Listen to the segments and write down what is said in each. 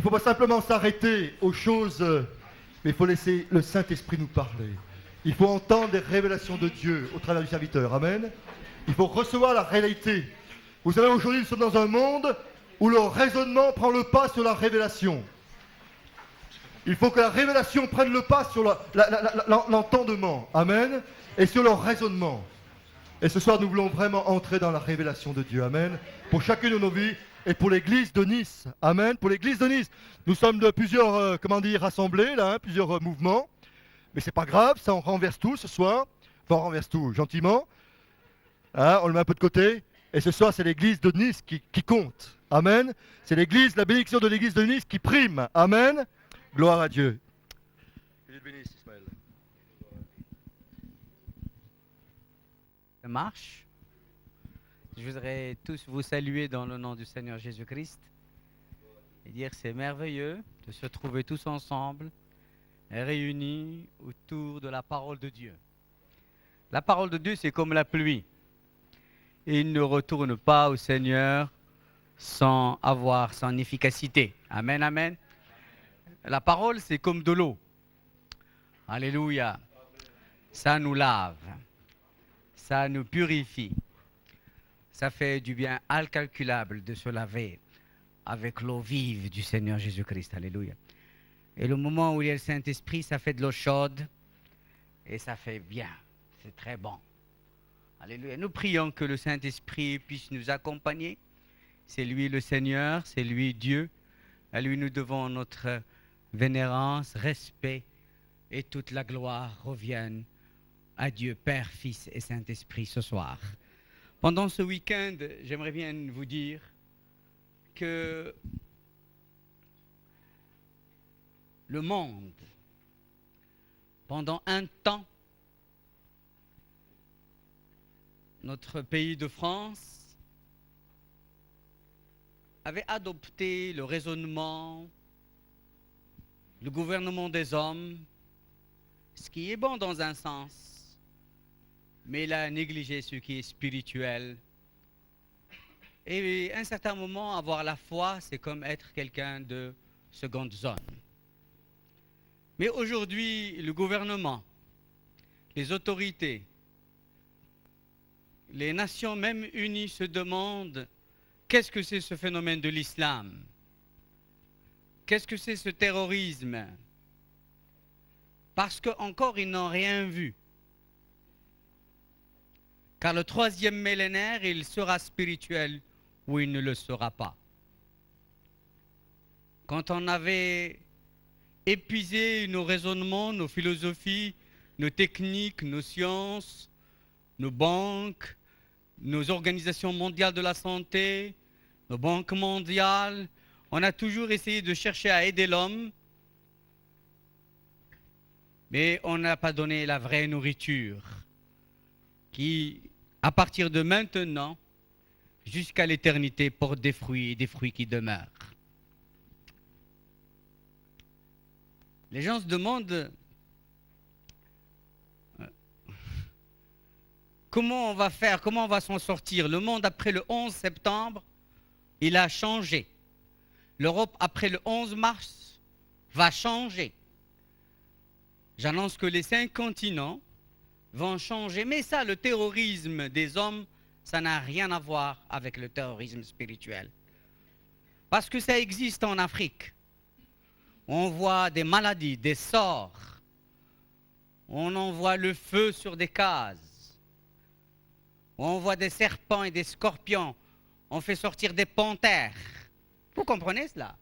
faut pas simplement s'arrêter aux choses, mais il faut laisser le Saint-Esprit nous parler. Il faut entendre les révélations de Dieu au travers du serviteur. Amen. Il faut recevoir la réalité. Vous savez, aujourd'hui, nous sommes dans un monde où le raisonnement prend le pas sur la révélation. Il faut que la révélation prenne le pas sur l'entendement. Amen. Et sur le raisonnement. Et ce soir, nous voulons vraiment entrer dans la révélation de Dieu. Amen. Pour chacune de nos vies et pour l'église de Nice. Amen. Pour l'église de Nice. Nous sommes de plusieurs, rassemblés, là, plusieurs mouvements. Mais c'est pas grave, ça, on renverse tout ce soir. Enfin, on renverse tout, gentiment. Hein, on le met un peu de côté. Et ce soir, c'est l'église de Nice qui compte. Amen. C'est l'église, la bénédiction de l'église de Nice qui prime. Amen. Gloire à Dieu. Ça marche. Je voudrais tous vous saluer dans le nom du Seigneur Jésus-Christ et dire que c'est merveilleux de se trouver tous ensemble, réunis autour de la parole de Dieu. La parole de Dieu, c'est comme la pluie. Et il ne retourne pas au Seigneur sans avoir son efficacité. Amen, amen. La parole, c'est comme de l'eau. Alléluia. Ça nous lave. Ça nous purifie. Ça fait du bien incalculable de se laver avec l'eau vive du Seigneur Jésus-Christ. Alléluia. Et le moment où il y a le Saint-Esprit, ça fait de l'eau chaude et ça fait bien. C'est très bon. Alléluia. Nous prions que le Saint-Esprit puisse nous accompagner. C'est lui le Seigneur, c'est lui Dieu. À lui nous devons notre vénérance, respect et toute la gloire reviennent à Dieu, Père, Fils et Saint-Esprit ce soir. Pendant ce week-end, j'aimerais bien vous dire que le monde, pendant un temps, notre pays de France avait adopté le raisonnement, le gouvernement des hommes, ce qui est bon dans un sens, mais il a négligé ce qui est spirituel. Et à un certain moment, avoir la foi, c'est comme être quelqu'un de seconde zone. Mais aujourd'hui, le gouvernement, les autorités, les nations même unies se demandent qu'est-ce que c'est ce phénomène de l'islam? Qu'est-ce que c'est ce terrorisme? Parce qu'encore ils n'ont rien vu. Car le troisième millénaire, il sera spirituel ou il ne le sera pas. Quand on avait épuisé nos raisonnements, nos philosophies, nos techniques, nos sciences, nos banques, nos organisations mondiales de la santé, nos banques mondiales, on a toujours essayé de chercher à aider l'homme, mais on n'a pas donné la vraie nourriture qui, à partir de maintenant, jusqu'à l'éternité, porte des fruits et des fruits qui demeurent. Les gens se demandent comment on va faire, comment on va s'en sortir. Le monde, après le 11 septembre, il a changé. L'Europe, après le 11 mars, va changer. J'annonce que les 5 continents vont changer. Mais ça, le terrorisme des hommes, ça n'a rien à voir avec le terrorisme spirituel. Parce que ça existe en Afrique. On voit des maladies, des sorts. On envoie le feu sur des cases. On voit des serpents et des scorpions. On fait sortir des panthères. Vous comprenez cela?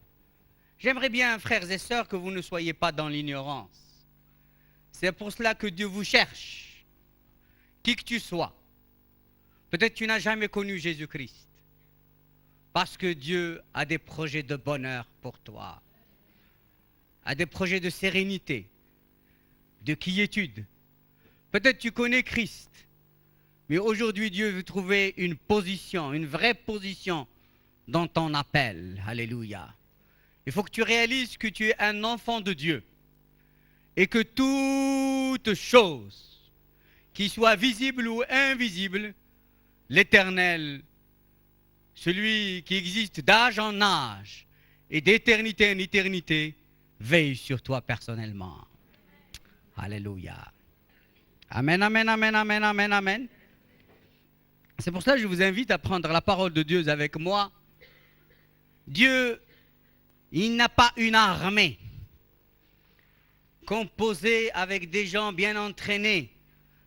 J'aimerais bien, frères et sœurs, que vous ne soyez pas dans l'ignorance. C'est pour cela que Dieu vous cherche. Qui que tu sois. Peut-être que tu n'as jamais connu Jésus-Christ. Parce que Dieu a des projets de bonheur pour toi. A des projets de sérénité, de quiétude. Peut-être tu connais Christ. Mais aujourd'hui, Dieu veut trouver une position, une vraie position dans ton appel. Alléluia. Il faut que tu réalises que tu es un enfant de Dieu. Et que toute chose, qui soit visible ou invisible, l'Éternel, celui qui existe d'âge en âge, et d'éternité en éternité, veille sur toi personnellement. Alléluia. Amen, amen, amen, amen, amen, amen. C'est pour ça que je vous invite à prendre la parole de Dieu avec moi. Dieu, il n'a pas une armée composée avec des gens bien entraînés,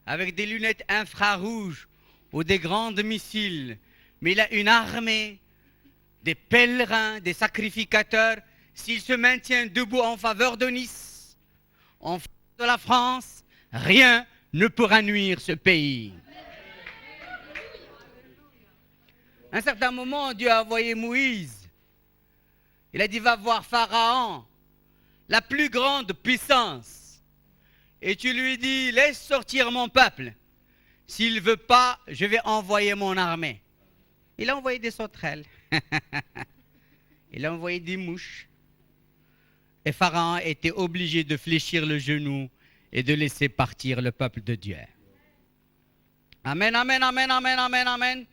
avec des lunettes infrarouges ou des grandes missiles, mais il a une armée des pèlerins, des sacrificateurs. S'il se maintient debout en faveur de Nice, en faveur de la France, rien ne pourra nuire ce pays. À un certain moment, Dieu a envoyé Moïse. Il a dit, va voir Pharaon, la plus grande puissance. Et tu lui dis, laisse sortir mon peuple. S'il ne veut pas, je vais envoyer mon armée. Il a envoyé des sauterelles. Il a envoyé des mouches. Et Pharaon était obligé de fléchir le genou et de laisser partir le peuple de Dieu. Amen, amen, amen, amen, amen, amen.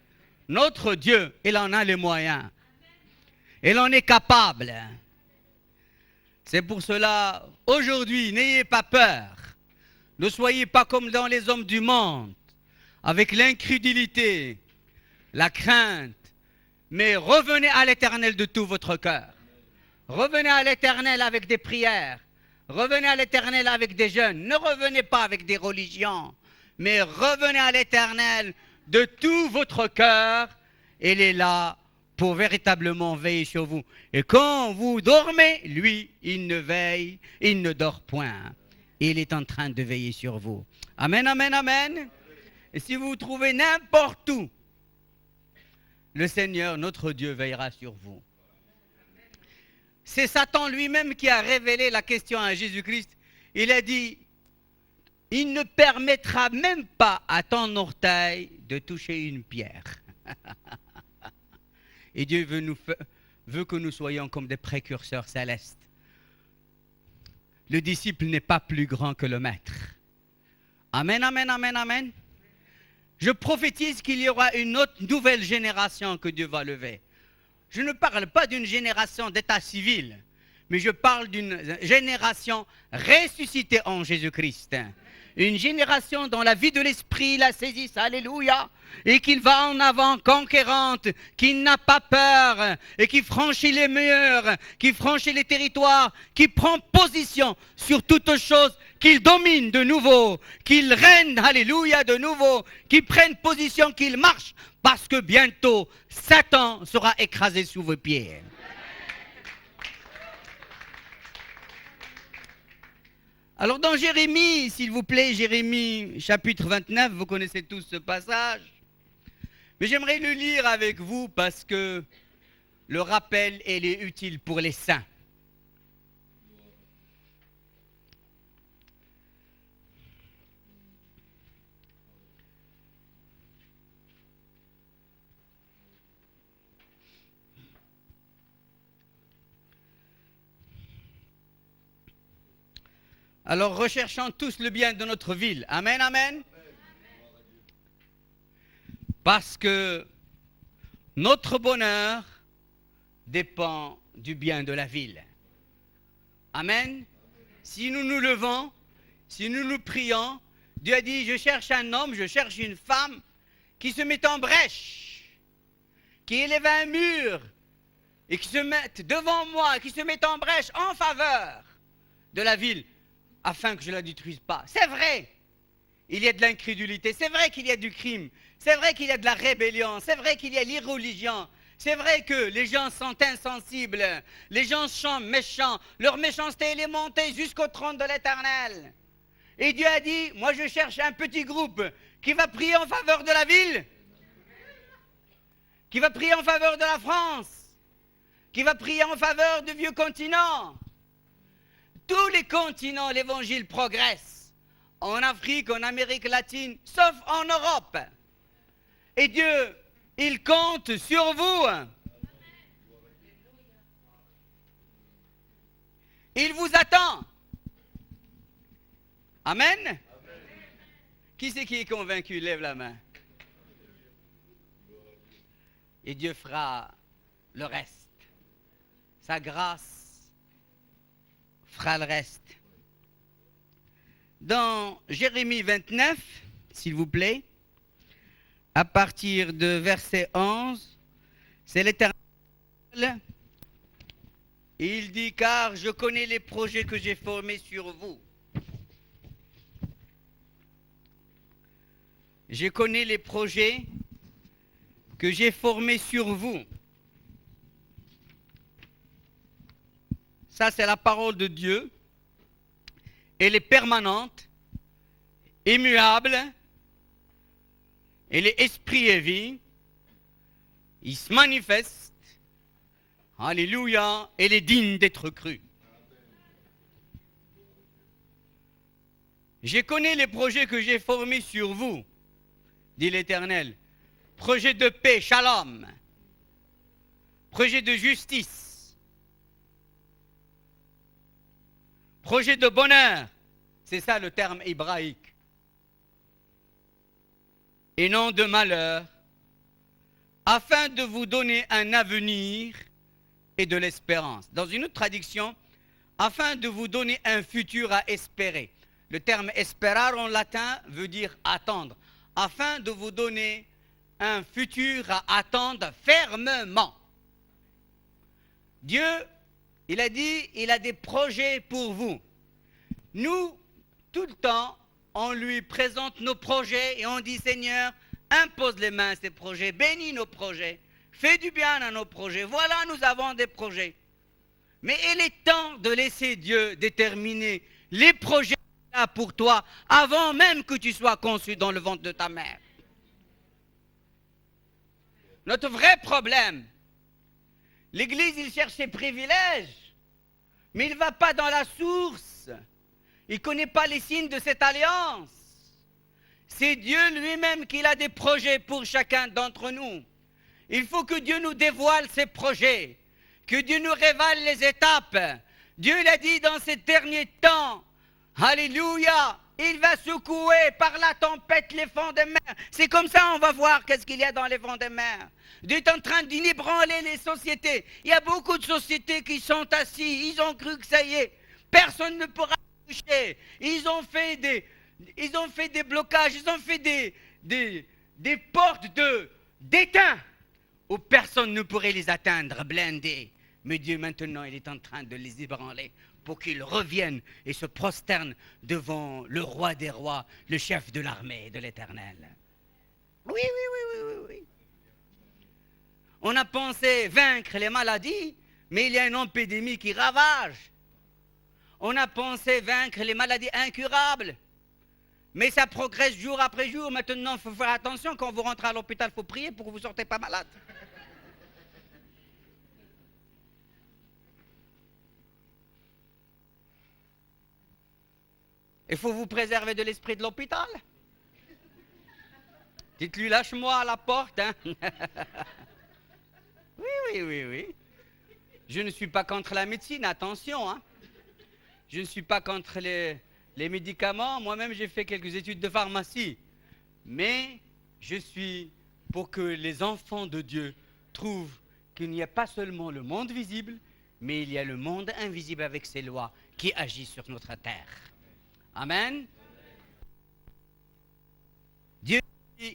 Notre Dieu, il en a les moyens. Il en est capable. C'est pour cela, aujourd'hui, n'ayez pas peur. Ne soyez pas comme dans les hommes du monde, avec l'incrédulité, la crainte. Mais revenez à l'Éternel de tout votre cœur. Revenez à l'Éternel avec des prières. Revenez à l'Éternel avec des jeûnes. Ne revenez pas avec des religions, mais revenez à l'Éternel de tout votre cœur. Il est là pour véritablement veiller sur vous. Et quand vous dormez, lui, il ne veille, il ne dort point. Il est en train de veiller sur vous. Amen, amen, amen. Et si vous vous trouvez n'importe où, le Seigneur, notre Dieu, veillera sur vous. C'est Satan lui-même qui a révélé la question à Jésus-Christ. Il a dit, il ne permettra même pas à ton orteil de toucher une pierre. Et Dieu veut que nous soyons comme des précurseurs célestes. Le disciple n'est pas plus grand que le maître. Amen, amen, amen, amen. Je prophétise qu'il y aura une autre nouvelle génération que Dieu va lever. Je ne parle pas d'une génération d'état civil, mais je parle d'une génération ressuscitée en Jésus-Christ. Une génération dont la vie de l'esprit la saisisse, alléluia, et qui va en avant conquérante, qui n'a pas peur, et qui franchit les murs, qui franchit les territoires, qui prend position sur toute chose, qu'il domine de nouveau, qu'il règne, alléluia, de nouveau, qu'il prenne position, qu'il marche, parce que bientôt, Satan sera écrasé sous vos pieds. Alors dans Jérémie, s'il vous plaît, Jérémie chapitre 29, vous connaissez tous ce passage. Mais j'aimerais le lire avec vous parce que le rappel, il est utile pour les saints. Alors recherchons tous le bien de notre ville. Amen, amen. Parce que notre bonheur dépend du bien de la ville. Amen. Si nous nous levons, si nous nous prions, Dieu a dit, je cherche un homme, je cherche une femme qui se met en brèche, qui élève un mur et qui se mette devant moi, qui se met en brèche en faveur de la ville, afin que je ne la détruise pas. C'est vrai, il y a de l'incrédulité, c'est vrai qu'il y a du crime, c'est vrai qu'il y a de la rébellion, c'est vrai qu'il y a l'irreligion, c'est vrai que les gens sont insensibles, les gens sont méchants, leur méchanceté est montée jusqu'au trône de l'Éternel. Et Dieu a dit, moi je cherche un petit groupe qui va prier en faveur de la ville, qui va prier en faveur de la France, qui va prier en faveur du vieux continent. Tous les continents, l'évangile progresse. En Afrique, en Amérique latine, sauf en Europe. Et Dieu, il compte sur vous. Il vous attend. Amen. Amen. Qui c'est qui est convaincu? Lève la main. Et Dieu fera le reste. sa grâce fera le reste. Dans Jérémie 29, s'il vous plaît, à partir de verset 11, c'est l'Éternel. Et il dit, car je connais les projets que j'ai formés sur vous. Je connais les projets que j'ai formés sur vous. Ça, c'est la parole de Dieu. Elle est permanente, immuable. Elle est esprit et vie. Il se manifeste. Alléluia. Elle est digne d'être crue. Je connais les projets que j'ai formés sur vous, dit l'Éternel. Projet de paix, shalom. Projet de justice. Projet de bonheur. C'est ça le terme hébraïque. Et non de malheur, afin de vous donner un avenir et de l'espérance. Dans une autre traduction, afin de vous donner un futur à espérer. Le terme esperar en latin veut dire attendre. Afin de vous donner un futur à attendre fermement. Dieu, il a dit, il a des projets pour vous. Nous, tout le temps, on lui présente nos projets et on dit, Seigneur, impose les mains à ces projets, bénis nos projets, fais du bien à nos projets. Voilà, nous avons des projets. Mais il est temps de laisser Dieu déterminer les projets qu'il a pour toi avant même que tu sois conçu dans le ventre de ta mère. Notre vrai problème, l'Église, il cherche ses privilèges, mais il ne va pas dans la source. Il ne connaît pas les signes de cette alliance. C'est Dieu lui-même qui a des projets pour chacun d'entre nous. Il faut que Dieu nous dévoile ses projets, que Dieu nous révèle les étapes. Dieu l'a dit dans ces derniers temps, alléluia, il va secouer par la tempête les fonds des mers. C'est comme ça on va voir qu'est-ce qu'il y a dans les fonds des mers. Dieu est en train d'inébranler les sociétés. Il y a beaucoup de sociétés qui sont assises, ils ont cru que ça y est, personne ne pourra toucher. Ils ont fait des blocages, ils ont fait des portes d'étain où personne ne pourrait les atteindre, blindés. Mais Dieu maintenant, il est en train de les ébranler pour qu'ils reviennent et se prosternent devant le roi des rois, le chef de l'armée de l'Éternel. Oui. On a pensé vaincre les maladies, mais il y a une épidémie qui ravage. On a pensé vaincre les maladies incurables, mais ça progresse jour après jour. Maintenant, il faut faire attention, quand vous rentrez à l'hôpital, il faut prier pour que vous ne sortez pas malade. Il faut vous préserver de l'esprit de l'hôpital. Dites-lui, lâche-moi à la porte. Hein. Oui. Je ne suis pas contre la médecine, attention. Hein. Je ne suis pas contre les médicaments. Moi-même, j'ai fait quelques études de pharmacie. Mais je suis pour que les enfants de Dieu trouvent qu'il n'y a pas seulement le monde visible, mais il y a le monde invisible avec ses lois qui agissent sur notre terre. Amen. Dieu,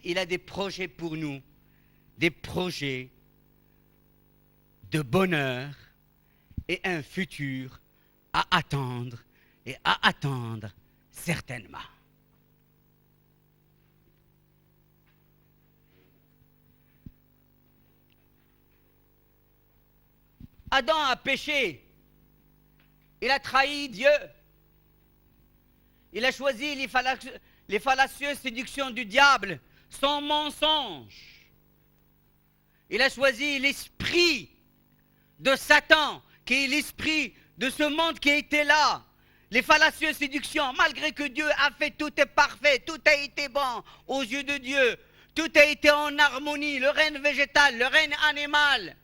il a des projets pour nous, des projets de bonheur et un futur à attendre et à attendre certainement. Adam a péché, il a trahi Dieu. Il a choisi les fallacieuses séductions du diable, son mensonge. Il a choisi l'esprit de Satan, qui est l'esprit de ce monde qui était là. Les fallacieuses séductions, malgré que Dieu a fait tout est parfait, tout a été bon aux yeux de Dieu. Tout a été en harmonie, le règne végétal, le règne animal.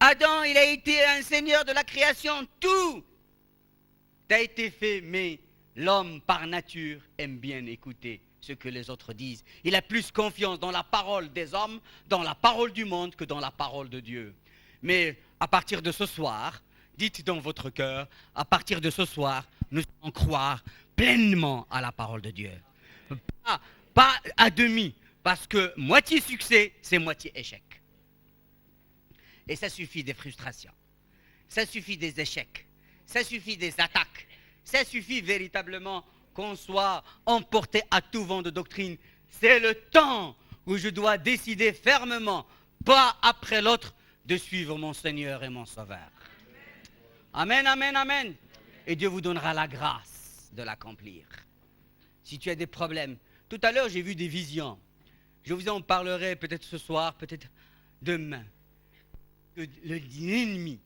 Adam, il a été un seigneur de la création, tout a été fait, mais l'homme, par nature, aime bien écouter ce que les autres disent. Il a plus confiance dans la parole des hommes, dans la parole du monde, que dans la parole de Dieu. Mais à partir de ce soir, dites dans votre cœur, à partir de ce soir, nous allons croire pleinement à la parole de Dieu. Pas à demi, parce que moitié succès, c'est moitié échec. Et ça suffit des frustrations, ça suffit des échecs, ça suffit des attaques, ça suffit véritablement qu'on soit emporté à tout vent de doctrine. C'est le temps où je dois décider fermement, pas après l'autre, de suivre mon Seigneur et mon Sauveur. Amen, amen, amen. Et Dieu vous donnera la grâce de l'accomplir. Si tu as des problèmes, tout à l'heure j'ai vu des visions. Je vous en parlerai peut-être ce soir, peut-être demain. L'ennemi,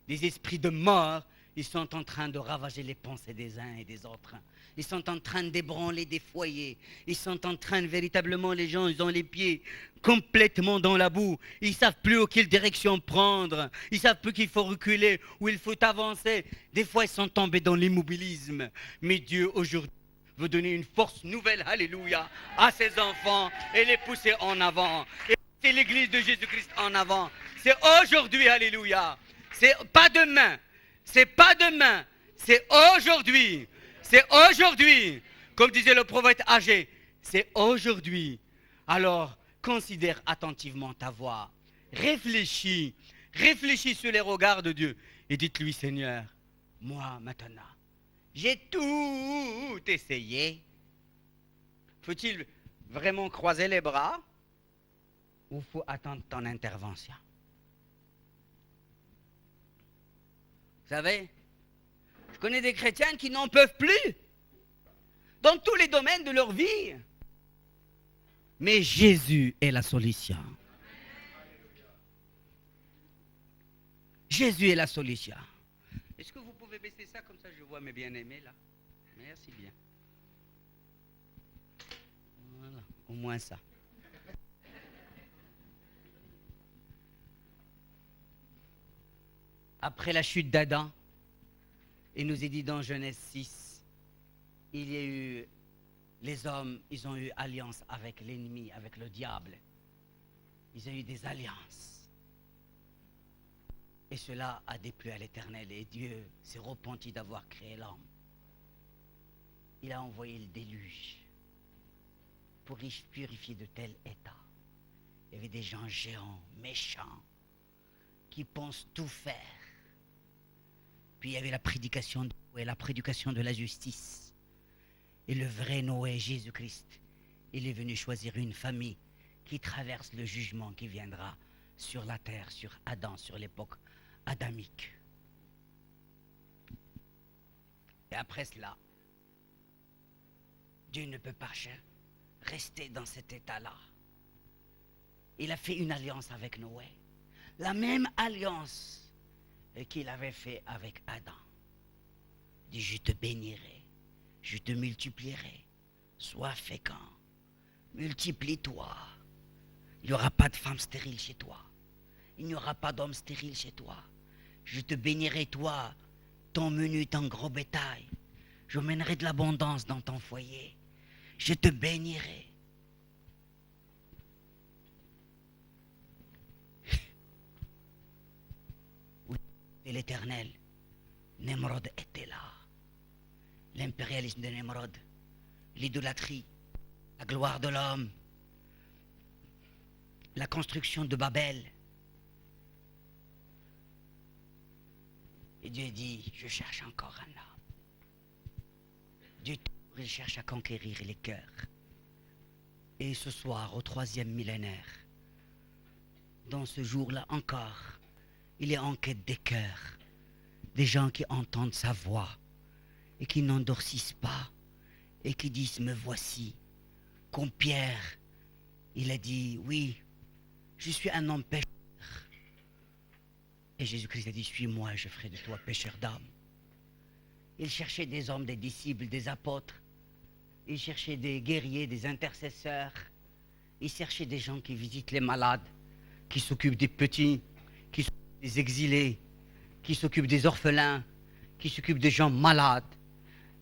les esprits de mort, ils sont en train de ravager les pensées des uns et des autres. Ils sont en train d'ébranler des foyers. Ils sont en train de véritablement, les gens, ils ont les pieds complètement dans la boue. Ils ne savent plus quelle direction prendre. Ils ne savent plus qu'il faut reculer, où il faut avancer. Des fois, ils sont tombés dans l'immobilisme. Mais Dieu, aujourd'hui, veut donner une force nouvelle, alléluia, à ses enfants et les pousser en avant. Et c'est l'église de Jésus-Christ en avant. C'est aujourd'hui, alléluia. C'est pas demain. C'est pas demain. C'est aujourd'hui. C'est aujourd'hui. Comme disait le prophète âgé, c'est aujourd'hui. Alors, considère attentivement ta voix. Réfléchis. Réfléchis sur les regards de Dieu. Et dites-lui, Seigneur, moi maintenant, j'ai tout essayé. Faut-il vraiment croiser les bras ou faut attendre ton intervention? Vous savez, je connais des chrétiens qui n'en peuvent plus dans tous les domaines de leur vie. Mais Jésus est la solution. Jésus est la solution. Est-ce que vous pouvez baisser ça comme ça je vois mes bien-aimés là? Merci bien. Voilà, au moins ça. Après la chute d'Adam, il nous est dit dans Genèse 6, il y a eu, les hommes, ils ont eu alliance avec l'ennemi, avec le diable. Ils ont eu des alliances. Et cela a déplu à l'Éternel et Dieu s'est repenti d'avoir créé l'homme. Il a envoyé le déluge pour purifier de tels états. Il y avait des gens géants, méchants, qui pensent tout faire. Puis il y avait la prédication de Noé, la prédication de la justice. Et le vrai Noé, Jésus-Christ, il est venu choisir une famille qui traverse le jugement qui viendra sur la terre, sur Adam, sur l'époque adamique. Et après cela, Dieu ne peut pas rester dans cet état-là. Il a fait une alliance avec Noé. La même alliance qu'il avait fait avec Adam. Il dit, je te bénirai, je te multiplierai, sois fécond, multiplie-toi. Il n'y aura pas de femme stérile chez toi. Il n'y aura pas d'homme stérile chez toi. Je te bénirai, toi, ton menu, ton gros bétail. Je mènerai de l'abondance dans ton foyer. Je te bénirai. Et l'Éternel, Nemrod était là. L'impérialisme de Nemrod, l'idolâtrie, la gloire de l'homme, la construction de Babel. Et Dieu dit, je cherche encore un homme. Dieu, il cherche à conquérir les cœurs. Et ce soir, au 3e millénaire, dans ce jour-là encore, il est en quête des cœurs, des gens qui entendent sa voix et qui n'endorcissent pas et qui disent, me voici. Comme Pierre, il a dit, oui, je suis un homme pécheur. Et Jésus-Christ a dit, suis-moi, je ferai de toi pécheur d'âme. Il cherchait des hommes, des disciples, des apôtres. Il cherchait des guerriers, des intercesseurs. Il cherchait des gens qui visitent les malades, qui s'occupent des petits, qui s'occupent des exilés, qui s'occupent des orphelins, qui s'occupent des gens malades.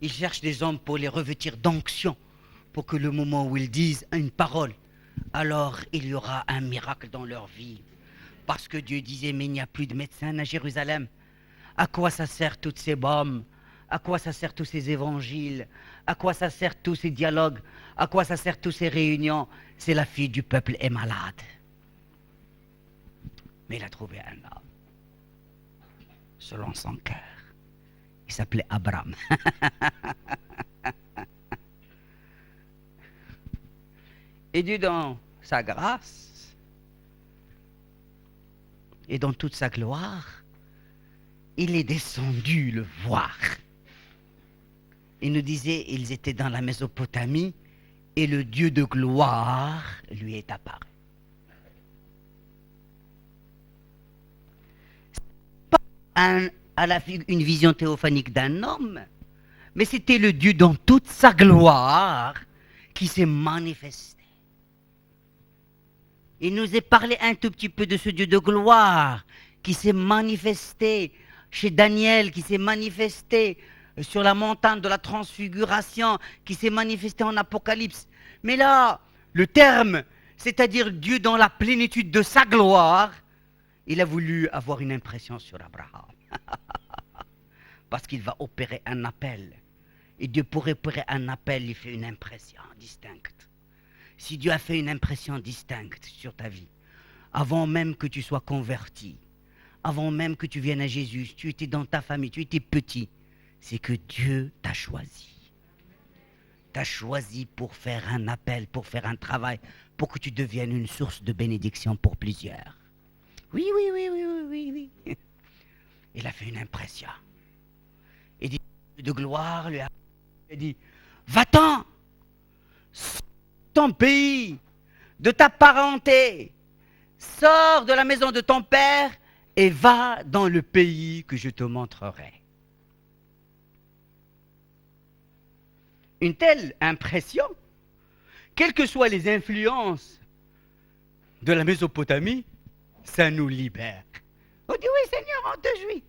Il cherche des hommes pour les revêtir d'onction, pour que le moment où ils disent une parole, alors il y aura un miracle dans leur vie. Parce que Dieu disait, mais il n'y a plus de médecins à Jérusalem. À quoi ça sert toutes ces bombes? À quoi ça sert tous ces évangiles? À quoi ça sert tous ces dialogues? À quoi ça sert toutes ces réunions? C'est la fille du peuple est malade. Mais il a trouvé un homme, selon son cœur. Il s'appelait Abraham. Et Dieu, dans sa grâce et dans toute sa gloire, il est descendu le voir. Il nous disait, ils étaient dans la Mésopotamie et le Dieu de gloire lui est apparu. Une vision théophanique d'un homme, mais c'était le Dieu dans toute sa gloire qui s'est manifesté. Il nous est parlé un tout petit peu de ce Dieu de gloire qui s'est manifesté chez Daniel, qui s'est manifesté sur la montagne de la transfiguration, qui s'est manifesté en Apocalypse. Mais là, le terme, c'est-à-dire Dieu dans la plénitude de sa gloire, il a voulu avoir une impression sur Abraham. Parce qu'il va opérer un appel. Et Dieu, pour opérer un appel, il fait une impression distincte. Si Dieu a fait une impression distincte sur ta vie, avant même que tu sois converti, avant même que tu viennes à Jésus, tu étais dans ta famille, tu étais petit, c'est que Dieu t'a choisi. T'a choisi pour faire un appel, pour faire un travail, pour que tu deviennes une source de bénédiction pour plusieurs. Oui. Il a fait une impression. Et Dieu de gloire lui a dit, va-t'en, sors de ton pays, de ta parenté, sors de la maison de ton père et va dans le pays que je te montrerai. Une telle impression, quelles que soient les influences de la Mésopotamie, ça nous libère. On dit oui Seigneur, on te jouit.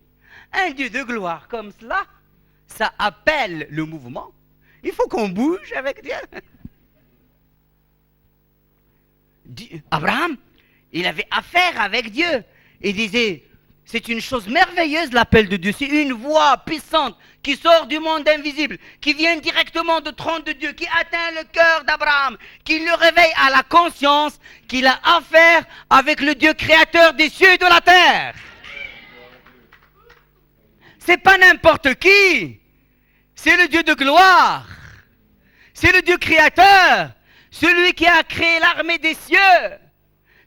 Un Dieu de gloire comme cela, ça appelle le mouvement. Il faut qu'on bouge avec Dieu. Abraham, il avait affaire avec Dieu. Il disait, c'est une chose merveilleuse l'appel de Dieu. C'est une voix puissante qui sort du monde invisible, qui vient directement du trône de Dieu, qui atteint le cœur d'Abraham, qui le réveille à la conscience qu'il a affaire avec le Dieu créateur des cieux et de la terre. C'est pas n'importe qui. C'est le Dieu de gloire. C'est le Dieu créateur. Celui qui a créé l'armée des cieux.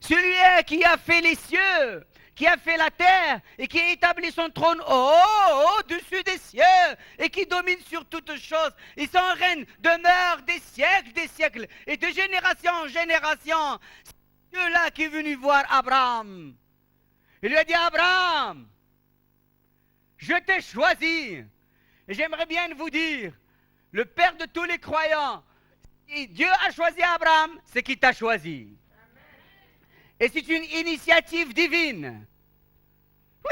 Celui qui a fait les cieux, qui a fait la terre et qui a établi son trône au-dessus des cieux et qui domine sur toutes choses. Et son règne demeure des siècles et de génération en génération. C'est Dieu-là qui est venu voir Abraham. Il lui a dit, Abraham, je t'ai choisi. Et j'aimerais bien vous dire, le Père de tous les croyants, si Dieu a choisi Abraham, c'est qu'il t'a choisi. Et c'est une initiative divine. Oui.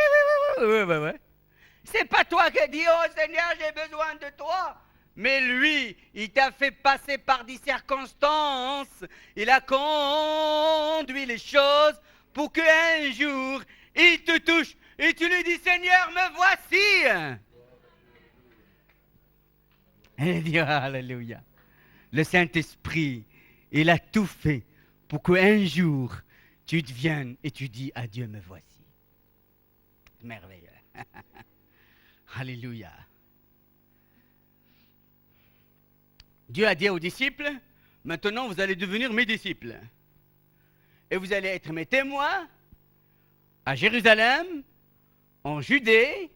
C'est pas toi qui dis, oh Seigneur, j'ai besoin de toi. Mais lui, il t'a fait passer par des circonstances. Il a conduit les choses pour qu'un jour, il te touche. Et tu lui dis, Seigneur, me voici. Et il dit, alléluia. Le Saint-Esprit, il a tout fait pour qu'un jour, tu te viennes et tu dis à Dieu, me voici. Merveilleux. Alléluia. Dieu a dit aux disciples, maintenant vous allez devenir mes disciples. Et vous allez être mes témoins à Jérusalem, en Judée,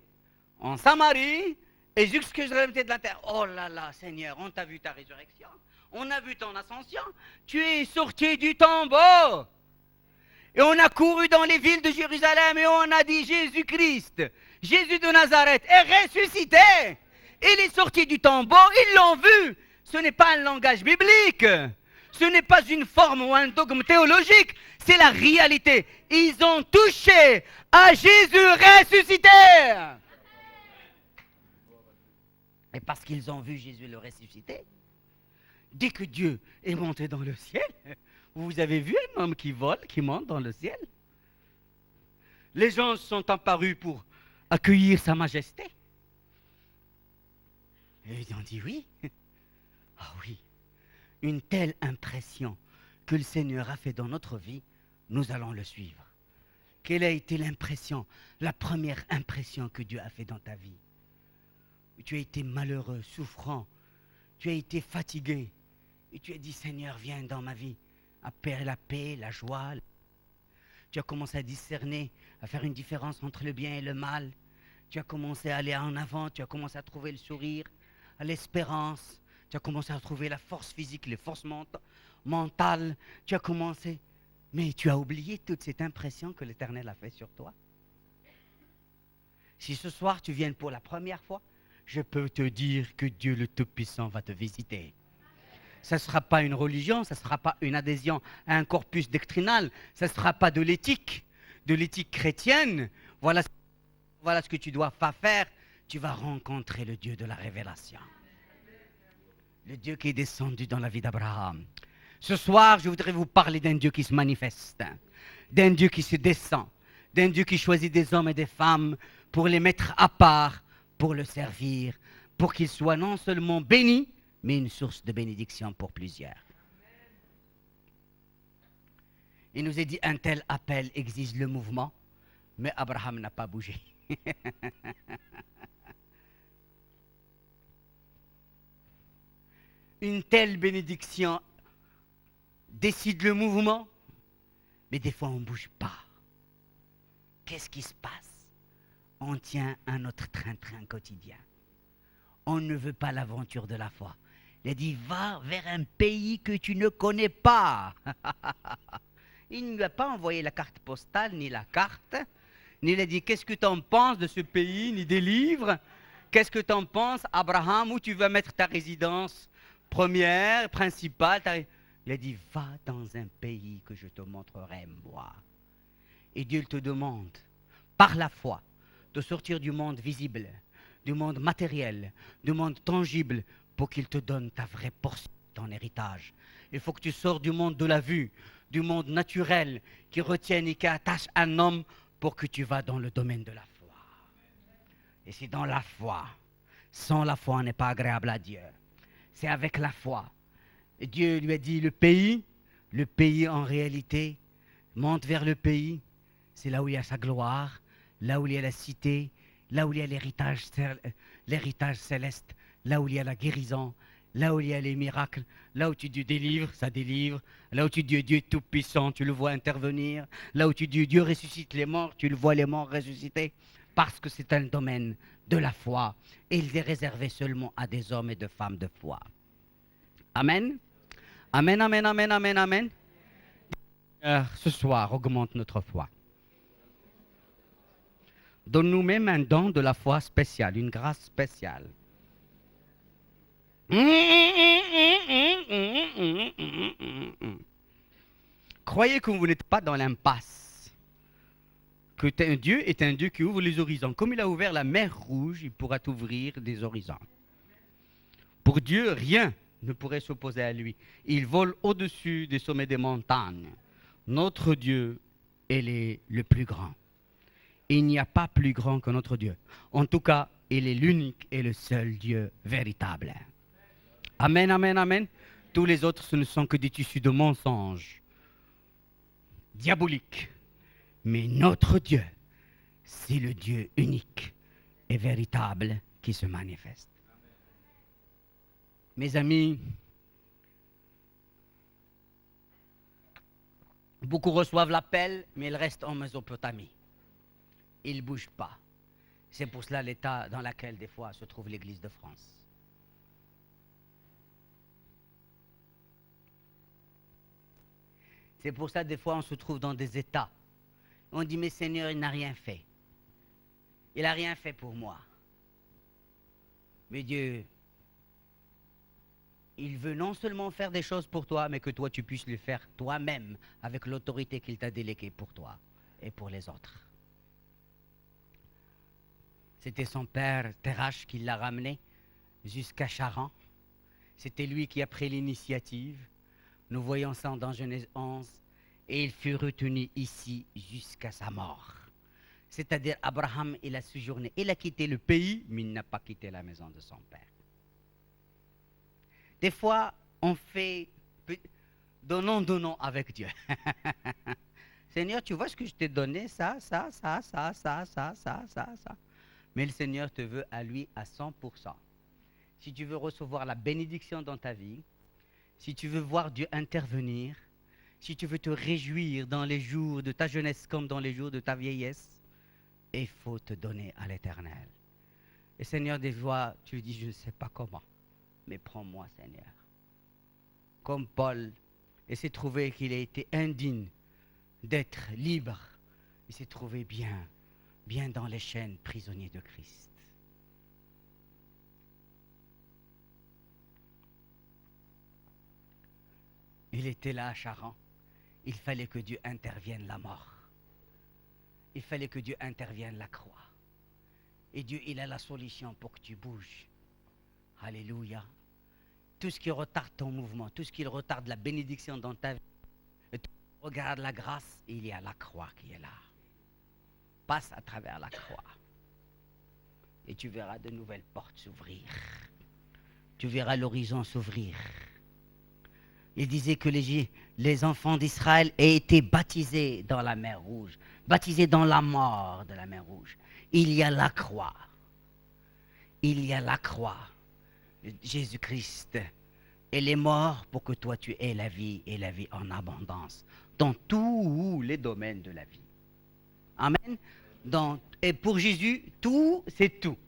en Samarie, et jusqu'à l'extrémité de la terre. Oh là là, Seigneur, on t'a vu ta résurrection, on a vu ton ascension, tu es sorti du tombeau. Et on a couru dans les villes de Jérusalem et on a dit Jésus-Christ, Jésus de Nazareth est ressuscité. Il est sorti du tombeau, ils l'ont vu. Ce n'est pas un langage biblique. Ce n'est pas une forme ou un dogme théologique. C'est la réalité. Ils ont touché à Jésus ressuscité. Et parce qu'ils ont vu Jésus le ressuscité, dès que Dieu est monté dans le ciel, vous avez vu un homme qui vole, qui monte dans le ciel? Les anges sont apparus pour accueillir sa majesté. Et ils ont dit oui. Ah oui, une telle impression que le Seigneur a fait dans notre vie, nous allons le suivre. Quelle a été l'impression, la première impression que Dieu a fait dans ta vie? Tu as été malheureux, souffrant, tu as été fatigué, et tu as dit, Seigneur, viens dans ma vie, apporte la paix, la joie. Tu as commencé à discerner, à faire une différence entre le bien et le mal. Tu as commencé à aller en avant, tu as commencé à trouver le sourire, l'espérance. Tu as commencé à trouver la force physique, les forces mentales. Tu as commencé, mais tu as oublié toute cette impression que l'Éternel a fait sur toi. Si ce soir tu viens pour la première fois, je peux te dire que Dieu le Tout-Puissant va te visiter. Ce ne sera pas une religion, ce ne sera pas une adhésion à un corpus doctrinal, ce ne sera pas de l'éthique chrétienne. Voilà ce que tu dois pas faire. Tu vas rencontrer le Dieu de la révélation. Le Dieu qui est descendu dans la vie d'Abraham. Ce soir, je voudrais vous parler d'un Dieu qui se manifeste, d'un Dieu qui se descend, d'un Dieu qui choisit des hommes et des femmes pour les mettre à part, pour le servir, pour qu'ils soient non seulement bénis, mais une source de bénédiction pour plusieurs. Il nous est dit, un tel appel exige le mouvement, mais Abraham n'a pas bougé. Une telle bénédiction décide le mouvement, mais des fois on ne bouge pas. Qu'est-ce qui se passe? On tient à notre train-train quotidien. On ne veut pas l'aventure de la foi. Il a dit, va vers un pays que tu ne connais pas. Il ne lui a pas envoyé la carte postale, ni la carte, ni il a dit, qu'est-ce que tu en penses de ce pays, ni des livres. Qu'est-ce que tu en penses, Abraham, où tu vas mettre ta résidence première, principale. Il a dit, va dans un pays que je te montrerai, moi. Et Dieu te demande, par la foi, de sortir du monde visible, du monde matériel, du monde tangible, pour qu'il te donne ta vraie portion, ton héritage. Il faut que tu sors du monde de la vue, du monde naturel, qui retienne et qui attache un homme, pour que tu vas dans le domaine de la foi. Et c'est dans la foi. Sans la foi, on n'est pas agréable à Dieu. C'est avec la foi. Et Dieu lui a dit, le pays en réalité, monte vers le pays. C'est là où il y a sa gloire, là où il y a la cité, là où il y a l'héritage céleste, là où il y a la guérison, là où il y a les miracles, là où tu dis délivre, ça délivre, là où tu dis Dieu est tout puissant, tu le vois intervenir, là où tu dis Dieu ressuscite les morts, tu le vois les morts ressusciter, parce que c'est un domaine de la foi, et il est réservé seulement à des hommes et des femmes de foi. Amen. Amen, amen, amen, amen, amen. Ce soir, augmente notre foi. Donne-nous même un don de la foi spéciale, une grâce spéciale. Croyez que vous n'êtes pas dans l'impasse. Que Dieu est un Dieu qui ouvre les horizons. Comme il a ouvert la mer Rouge, il pourra t'ouvrir des horizons. Pour Dieu, rien ne pourrait s'opposer à lui. Il vole au-dessus des sommets des montagnes. Notre Dieu, il est le plus grand. Il n'y a pas plus grand que notre Dieu. En tout cas, il est l'unique et le seul Dieu véritable. Amen, amen, amen. Tous les autres, ce ne sont que des tissus de mensonges diaboliques. Mais notre Dieu, c'est le Dieu unique et véritable qui se manifeste. Mes amis, beaucoup reçoivent l'appel, mais ils restent en Mésopotamie. Ils ne bougent pas. C'est pour cela l'état dans lequel des fois se trouve l'Église de France. C'est pour ça des fois on se trouve dans des états. On dit mais Seigneur, il n'a rien fait. Il n'a rien fait pour moi. Mais Dieu, il veut non seulement faire des choses pour toi, mais que toi tu puisses le faire toi-même avec l'autorité qu'il t'a déléguée pour toi et pour les autres. C'était son père Terach qui l'a ramené jusqu'à Charan. C'était lui qui a pris l'initiative. Nous voyons ça dans Genèse 11. Et il fut retenu ici jusqu'à sa mort. C'est-à-dire, Abraham, il a séjourné, il a quitté le pays, mais il n'a pas quitté la maison de son père. Des fois, on fait donnons avec Dieu. Seigneur, tu vois ce que je t'ai donné, ça. Mais le Seigneur te veut à lui à 100%. Si tu veux recevoir la bénédiction dans ta vie, si tu veux voir Dieu intervenir, si tu veux te réjouir dans les jours de ta jeunesse comme dans les jours de ta vieillesse, il faut te donner à l'Éternel. Et Seigneur, des fois, tu dis, je ne sais pas comment, mais prends-moi, Seigneur. Comme Paul, il s'est trouvé qu'il a été indigne d'être libre. Il s'est trouvé bien dans les chaînes, prisonnier de Christ. Il était là à Charan. Il fallait que Dieu intervienne la mort. Il fallait que Dieu intervienne la croix. Et Dieu, il a la solution pour que tu bouges. Alléluia. Tout ce qui retarde ton mouvement, tout ce qui retarde la bénédiction dans ta vie, regarde la grâce, il y a la croix qui est là. Passe à travers la croix. Et tu verras de nouvelles portes s'ouvrir. Tu verras l'horizon s'ouvrir. Il disait que les enfants d'Israël aient été baptisés dans la mer Rouge, baptisés dans la mort de la mer Rouge. Il y a la croix. Il y a la croix. Jésus-Christ, elle est morte pour que toi tu aies la vie et la vie en abondance dans tous les domaines de la vie. Amen. Et pour Jésus, tout, c'est tout.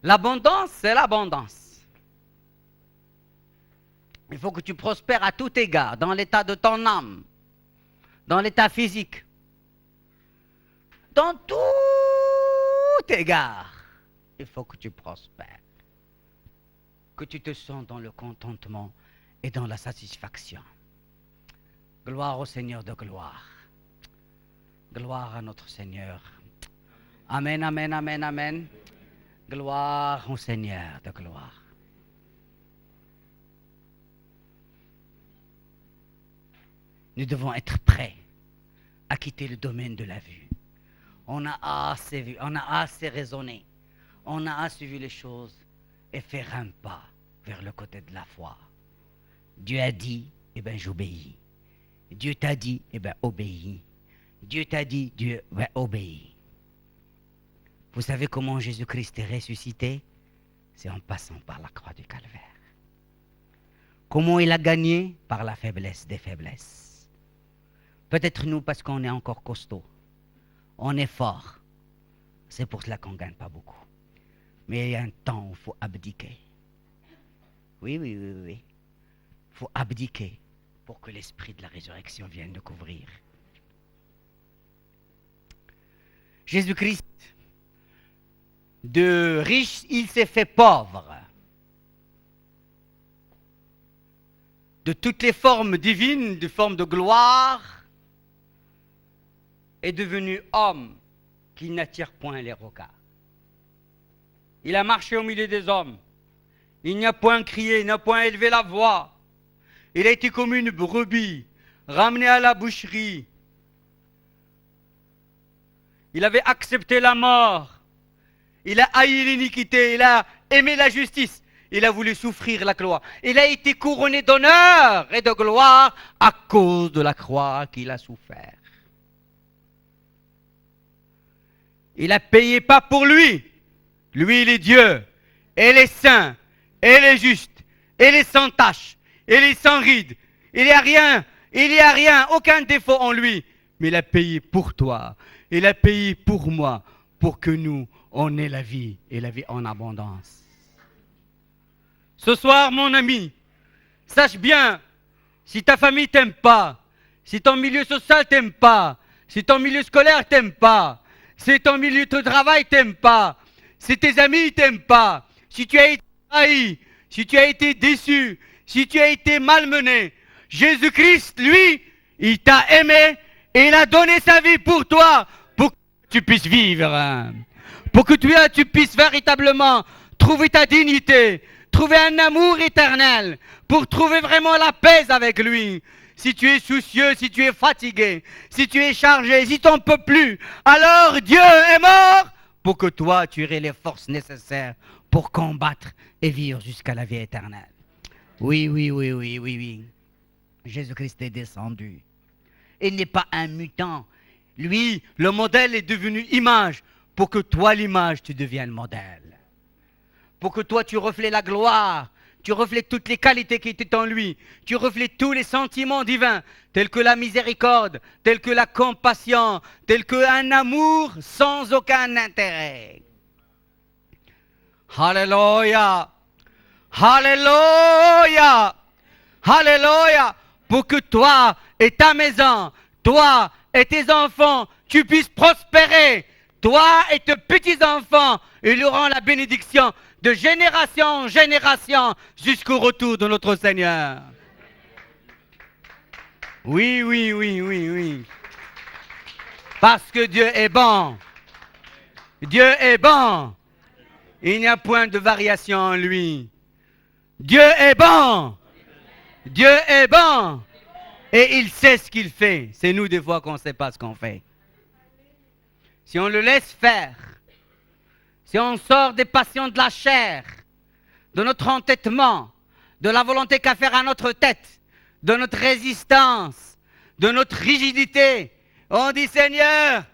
L'abondance, c'est l'abondance. Il faut que tu prospères à tout égard, dans l'état de ton âme, dans l'état physique, dans tout égard. Il faut que tu prospères, que tu te sens dans le contentement et dans la satisfaction. Gloire au Seigneur de gloire. Gloire à notre Seigneur. Amen, amen, amen, amen. Gloire au Seigneur de gloire. Nous devons être prêts à quitter le domaine de la vue. On a assez vu, on a assez raisonné, on a assez vu les choses et faire un pas vers le côté de la foi. Dieu a dit, eh bien j'obéis. Dieu t'a dit, eh bien obéis. Dieu t'a dit, Dieu va obéir. Vous savez comment Jésus-Christ est ressuscité? C'est en passant par la croix du calvaire. Comment il a gagné? Par la faiblesse des faiblesses. Peut-être nous, parce qu'on est encore costaud. On est fort. C'est pour cela qu'on ne gagne pas beaucoup. Mais il y a un temps où il faut abdiquer. Oui. Il faut abdiquer pour que l'esprit de la résurrection vienne nous couvrir. Jésus-Christ, de riche, il s'est fait pauvre. De toutes les formes divines, de formes de gloire, est devenu homme qui n'attire point les regards. Il a marché au milieu des hommes. Il n'a point crié, il n'a point élevé la voix. Il a été comme une brebis, ramené à la boucherie. Il avait accepté la mort. Il a haï l'iniquité, il a aimé la justice. Il a voulu souffrir la croix. Il a été couronné d'honneur et de gloire à cause de la croix qu'il a souffert. Il a payé pas pour lui. Lui, il est Dieu. Elle est saint. Elle est juste. Elle est sans tache. Elle est sans ride. Il n'y a rien, aucun défaut en lui. Mais il a payé pour toi. Il a payé pour moi, pour que nous, on ait la vie et la vie en abondance. Ce soir, mon ami, sache bien, si ta famille t'aime pas, si ton milieu social t'aime pas, si ton milieu scolaire t'aime pas, si ton milieu de travail t'aime pas, si tes amis t'aiment pas, si tu as été trahi, si tu as été déçu, si tu as été malmené, Jésus-Christ, lui, il t'a aimé et il a donné sa vie pour toi, pour que tu puisses vivre, pour que tu puisses véritablement trouver ta dignité, trouver un amour éternel, pour trouver vraiment la paix avec lui. si tu es soucieux, si tu es fatigué, si tu es chargé, si tu n'en peux plus, alors Dieu est mort pour que toi, tu aies les forces nécessaires pour combattre et vivre jusqu'à la vie éternelle. Oui, oui, oui, oui, oui, oui. Jésus-Christ est descendu. Il n'est pas un mutant. Lui, le modèle est devenu image pour que toi, l'image, tu deviennes modèle. Pour que toi, tu reflètes la gloire, tu reflètes toutes les qualités qui étaient en lui, tu reflètes tous les sentiments divins, tels que la miséricorde, tels que la compassion, tels qu'un amour sans aucun intérêt. Alléluia! Alléluia! Alléluia! Pour que toi et ta maison, toi et tes enfants, tu puisses prospérer. Toi et tes petits-enfants, ils auront la bénédiction de génération en génération jusqu'au retour de notre Seigneur. Oui, oui, oui, oui, oui. Parce que Dieu est bon. Dieu est bon. Il n'y a point de variation en lui. Dieu est bon. Dieu est bon. Et il sait ce qu'il fait. C'est nous des fois qu'on ne sait pas ce qu'on fait. Si on le laisse faire, si on sort des passions de la chair, de notre entêtement, de la volonté qu'a faire à notre tête, de notre résistance, de notre rigidité, on dit Seigneur,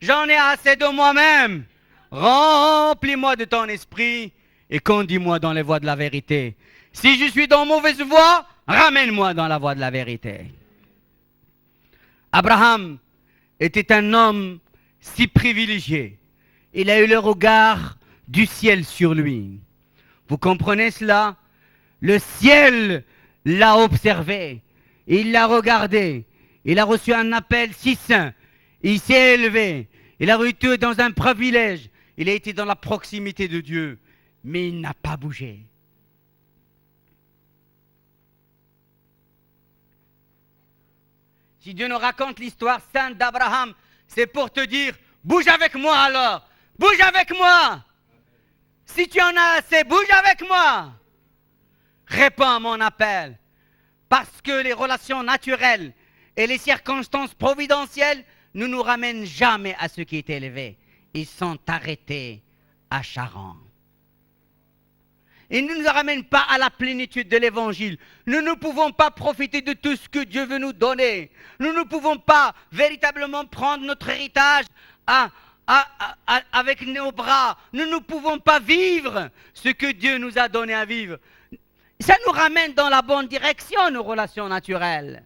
j'en ai assez de moi-même. Remplis-moi de ton esprit et conduis-moi dans les voies de la vérité. Si je suis dans mauvaise voie, ramène-moi dans la voie de la vérité. Abraham était un homme si privilégié. Il a eu le regard du ciel sur lui. Vous comprenez cela? Le ciel l'a observé. Il l'a regardé. Il a reçu un appel si saint. Il s'est élevé. Il a été dans un privilège. Il a été dans la proximité de Dieu. Mais il n'a pas bougé. Si Dieu nous raconte l'histoire sainte d'Abraham, c'est pour te dire, bouge avec moi alors. Bouge avec moi. Si tu en as assez, bouge avec moi. Réponds à mon appel. Parce que les relations naturelles et les circonstances providentielles ne nous ramènent jamais à ce qui est élevé. Ils sont arrêtés à Charan. Ils ne nous ramènent pas à la plénitude de l'évangile. Nous ne pouvons pas profiter de tout ce que Dieu veut nous donner. Nous ne pouvons pas véritablement prendre notre héritage avec nos bras. Nous ne pouvons pas vivre ce que Dieu nous a donné à vivre. Ça nous ramène dans la bonne direction, nos relations naturelles.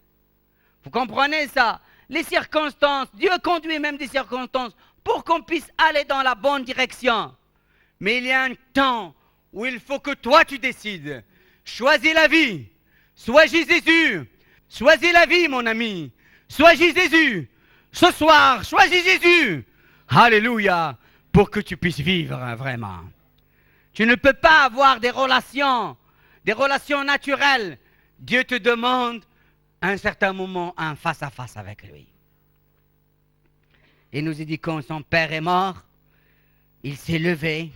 Vous comprenez ça? Les circonstances, Dieu conduit même des circonstances pour qu'on puisse aller dans la bonne direction. Mais il y a un temps où il faut que toi tu décides. Choisis la vie. Choisis Jésus. Choisis la vie, mon ami. Choisis Jésus. Ce soir, choisis Jésus. Alléluia. Pour que tu puisses vivre vraiment. Tu ne peux pas avoir des relations naturelles. Dieu te demande à un certain moment un face-à-face avec lui. Il nous a dit quand son père est mort, il s'est levé.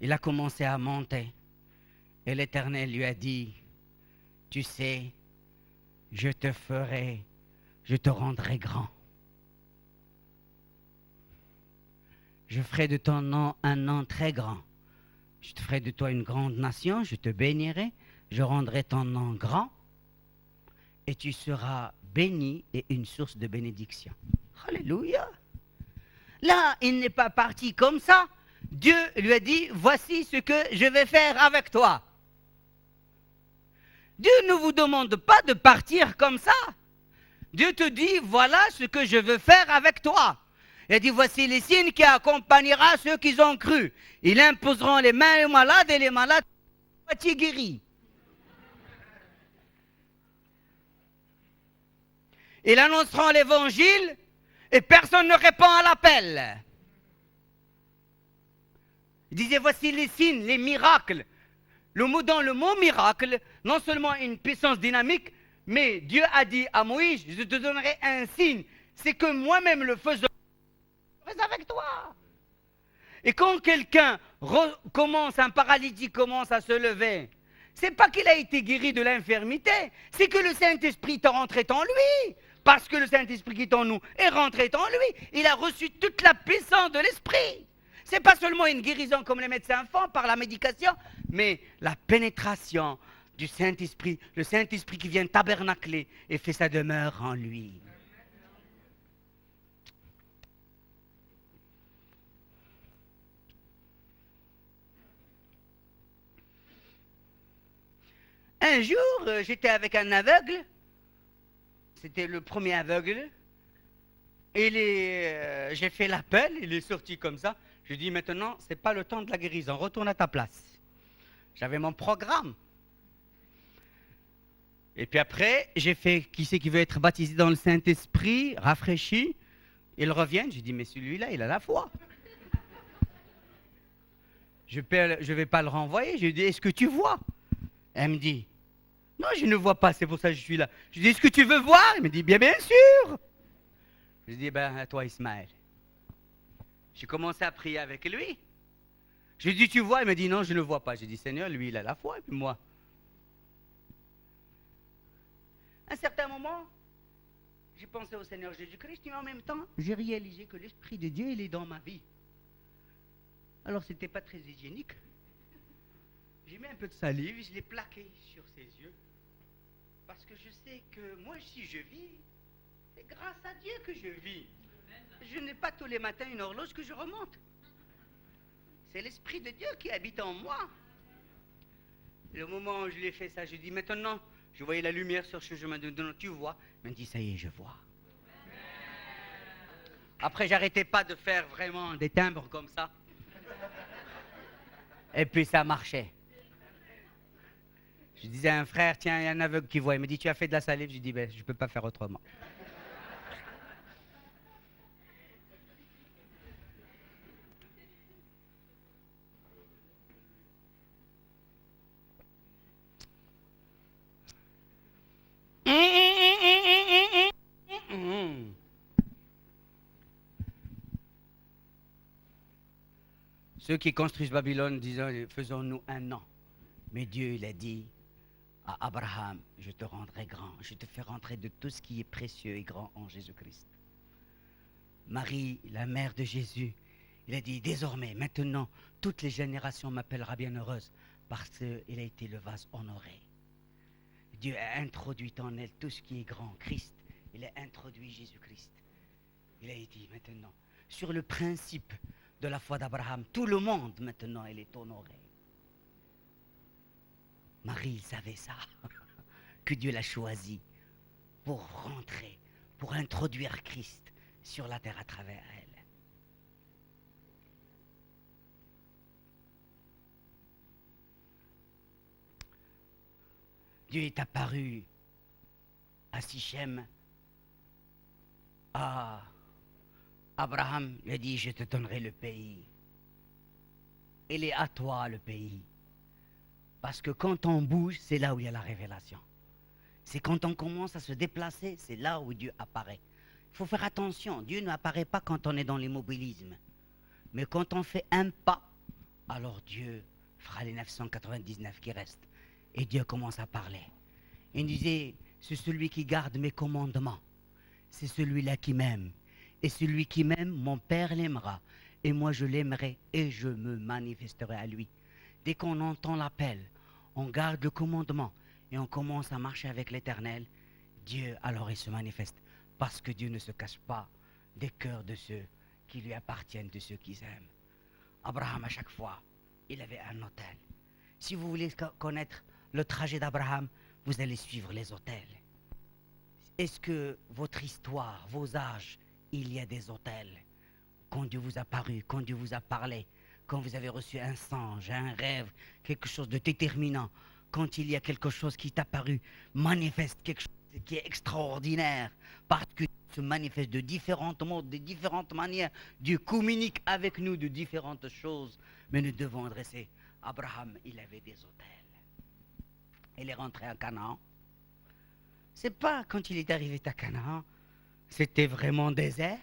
Il a commencé à monter. Et l'Éternel lui a dit, tu sais, je te rendrai grand. Je ferai de ton nom un nom très grand. Je te ferai de toi une grande nation, je te bénirai, je rendrai ton nom grand, et tu seras béni et une source de bénédiction. Alléluia! Là, il n'est pas parti comme ça. Dieu lui a dit, voici ce que je vais faire avec toi. Dieu ne vous demande pas de partir comme ça. Dieu te dit, voilà ce que je veux faire avec toi. Il a dit, voici les signes qui accompagnera ceux qui ont cru. Ils imposeront les mains aux malades et les malades seront moitié guéris. Ils annonceront l'évangile et personne ne répond à l'appel. Il disait, voici les signes, les miracles. Dans le mot miracle, non seulement une puissance dynamique, mais Dieu a dit à Moïse, je te donnerai un signe. C'est que moi-même le faisant, je serai avec toi. Et quand quelqu'un un paralytique commence à se lever, C'est pas qu'il a été guéri de l'infirmité, c'est que le Saint-Esprit est rentré en lui. Parce que le Saint-Esprit qui est en nous est rentré en lui. Il a reçu toute la puissance de l'Esprit. C'est pas seulement une guérison comme les médecins font par la médication, mais la pénétration du Saint-Esprit, le Saint-Esprit qui vient tabernacler et fait sa demeure en lui. Un jour, j'étais avec un aveugle. C'était le premier aveugle. Et j'ai fait l'appel, il est sorti comme ça. Je dis maintenant, c'est pas le temps de la guérison, retourne à ta place. J'avais mon programme. Et puis après, j'ai fait, qui c'est qui veut être baptisé dans le Saint-Esprit, rafraîchi. Ils reviennent, j'ai dit, mais celui-là, il a la foi. Je ne vais pas le renvoyer. Je lui dis, est-ce que tu vois? Elle me dit, non, je ne vois pas, c'est pour ça que je suis là. Je lui dis, est-ce que tu veux voir? Il me dit, bien sûr. Je lui dis, ben, à toi, Ismaël. J'ai commencé à prier avec lui. Je lui dis, tu vois? Il me dit, non, je ne le vois pas. J'ai dit, Seigneur, lui, il a la foi, et puis moi. À un certain moment, j'ai pensé au Seigneur Jésus-Christ, et en même temps, j'ai réalisé que l'Esprit de Dieu, il est dans ma vie. Alors, c'était pas très hygiénique. J'ai mis un peu de salive, je l'ai plaqué sur ses yeux. Parce que je sais que moi, si je vis, c'est grâce à Dieu que je vis. Je n'ai pas tous les matins une horloge que je remonte. C'est l'Esprit de Dieu qui habite en moi. Et au moment où je l'ai fait ça, je dis maintenant, je voyais la lumière sur ce chemin de Dieu, tu vois. Il m'a dit, ça y est, je vois. Après, j'arrêtais pas de faire vraiment des timbres comme ça. Et puis ça marchait. Je disais à un frère, tiens, il y a un aveugle qui voit. Il me dit, tu as fait de la salive? Je dis, ben, je ne peux pas faire autrement. Ceux qui construisent Babylone disant, faisons-nous un an. Mais Dieu, il a dit à Abraham, je te rendrai grand, je te fais rentrer de tout ce qui est précieux et grand en Jésus-Christ. Marie, la mère de Jésus, il a dit, désormais, maintenant, toutes les générations m'appellera bienheureuse parce qu'il a été le vase honoré. Dieu a introduit en elle tout ce qui est grand. Christ, il a introduit Jésus-Christ. Il a dit maintenant, sur le principe de la foi d'Abraham, tout le monde maintenant, il est honoré. Marie, il savait ça, que Dieu l'a choisi pour rentrer, pour introduire Christ sur la terre à travers elle. Dieu est apparu à Sichem, à Abraham, il a dit, je te donnerai le pays. Il est à toi le pays. Parce que quand on bouge, c'est là où il y a la révélation. C'est quand on commence à se déplacer, c'est là où Dieu apparaît. Il faut faire attention, Dieu n'apparaît pas quand on est dans l'immobilisme. Mais quand on fait un pas, alors Dieu fera les 999 qui restent. Et Dieu commence à parler. Il disait, c'est celui qui garde mes commandements. C'est celui-là qui m'aime. Et celui qui m'aime, mon Père l'aimera. Et moi je l'aimerai et je me manifesterai à lui. Dès qu'on entend l'appel, on garde le commandement et on commence à marcher avec l'Éternel, Dieu alors il se manifeste. Parce que Dieu ne se cache pas des cœurs de ceux qui lui appartiennent, de ceux qui aiment. Abraham, à chaque fois, il avait un autel. Si vous voulez connaître le trajet d'Abraham, vous allez suivre les autels. Est-ce que votre histoire, vos âges, il y a des autels? Quand Dieu vous a paru, quand Dieu vous a parlé, quand vous avez reçu un songe, un rêve, quelque chose de déterminant, quand il y a quelque chose qui t'a paru manifeste, quelque chose qui est extraordinaire, parce que Dieu se manifeste de différentes modes, de différentes manières. Dieu communique avec nous de différentes choses, mais nous devons adresser. Abraham, il avait des autels. Il est rentré à Canaan. C'est pas quand il est arrivé à Canaan, c'était vraiment désert.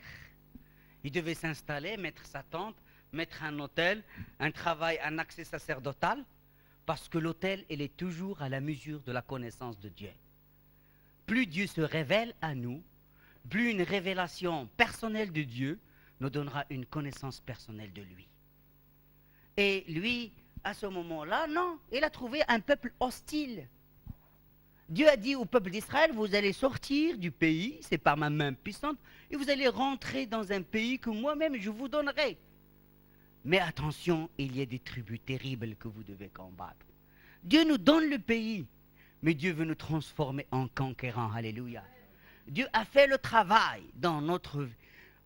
Il devait s'installer, mettre sa tente, mettre un autel, un travail, un accès sacerdotal, Parce que l'autel, elle est toujours à la mesure de la connaissance de Dieu. Plus Dieu se révèle à nous, plus une révélation personnelle de Dieu nous donnera une connaissance personnelle de lui. Et lui, à ce moment-là, non, il a trouvé un peuple hostile. Dieu a dit au peuple d'Israël, vous allez sortir du pays, c'est par ma main puissante, et vous allez rentrer dans un pays que moi-même je vous donnerai. Mais attention, il y a des tribus terribles que vous devez combattre. Dieu nous donne le pays, mais Dieu veut nous transformer en conquérants. Alléluia. Dieu a fait le travail dans notre vie.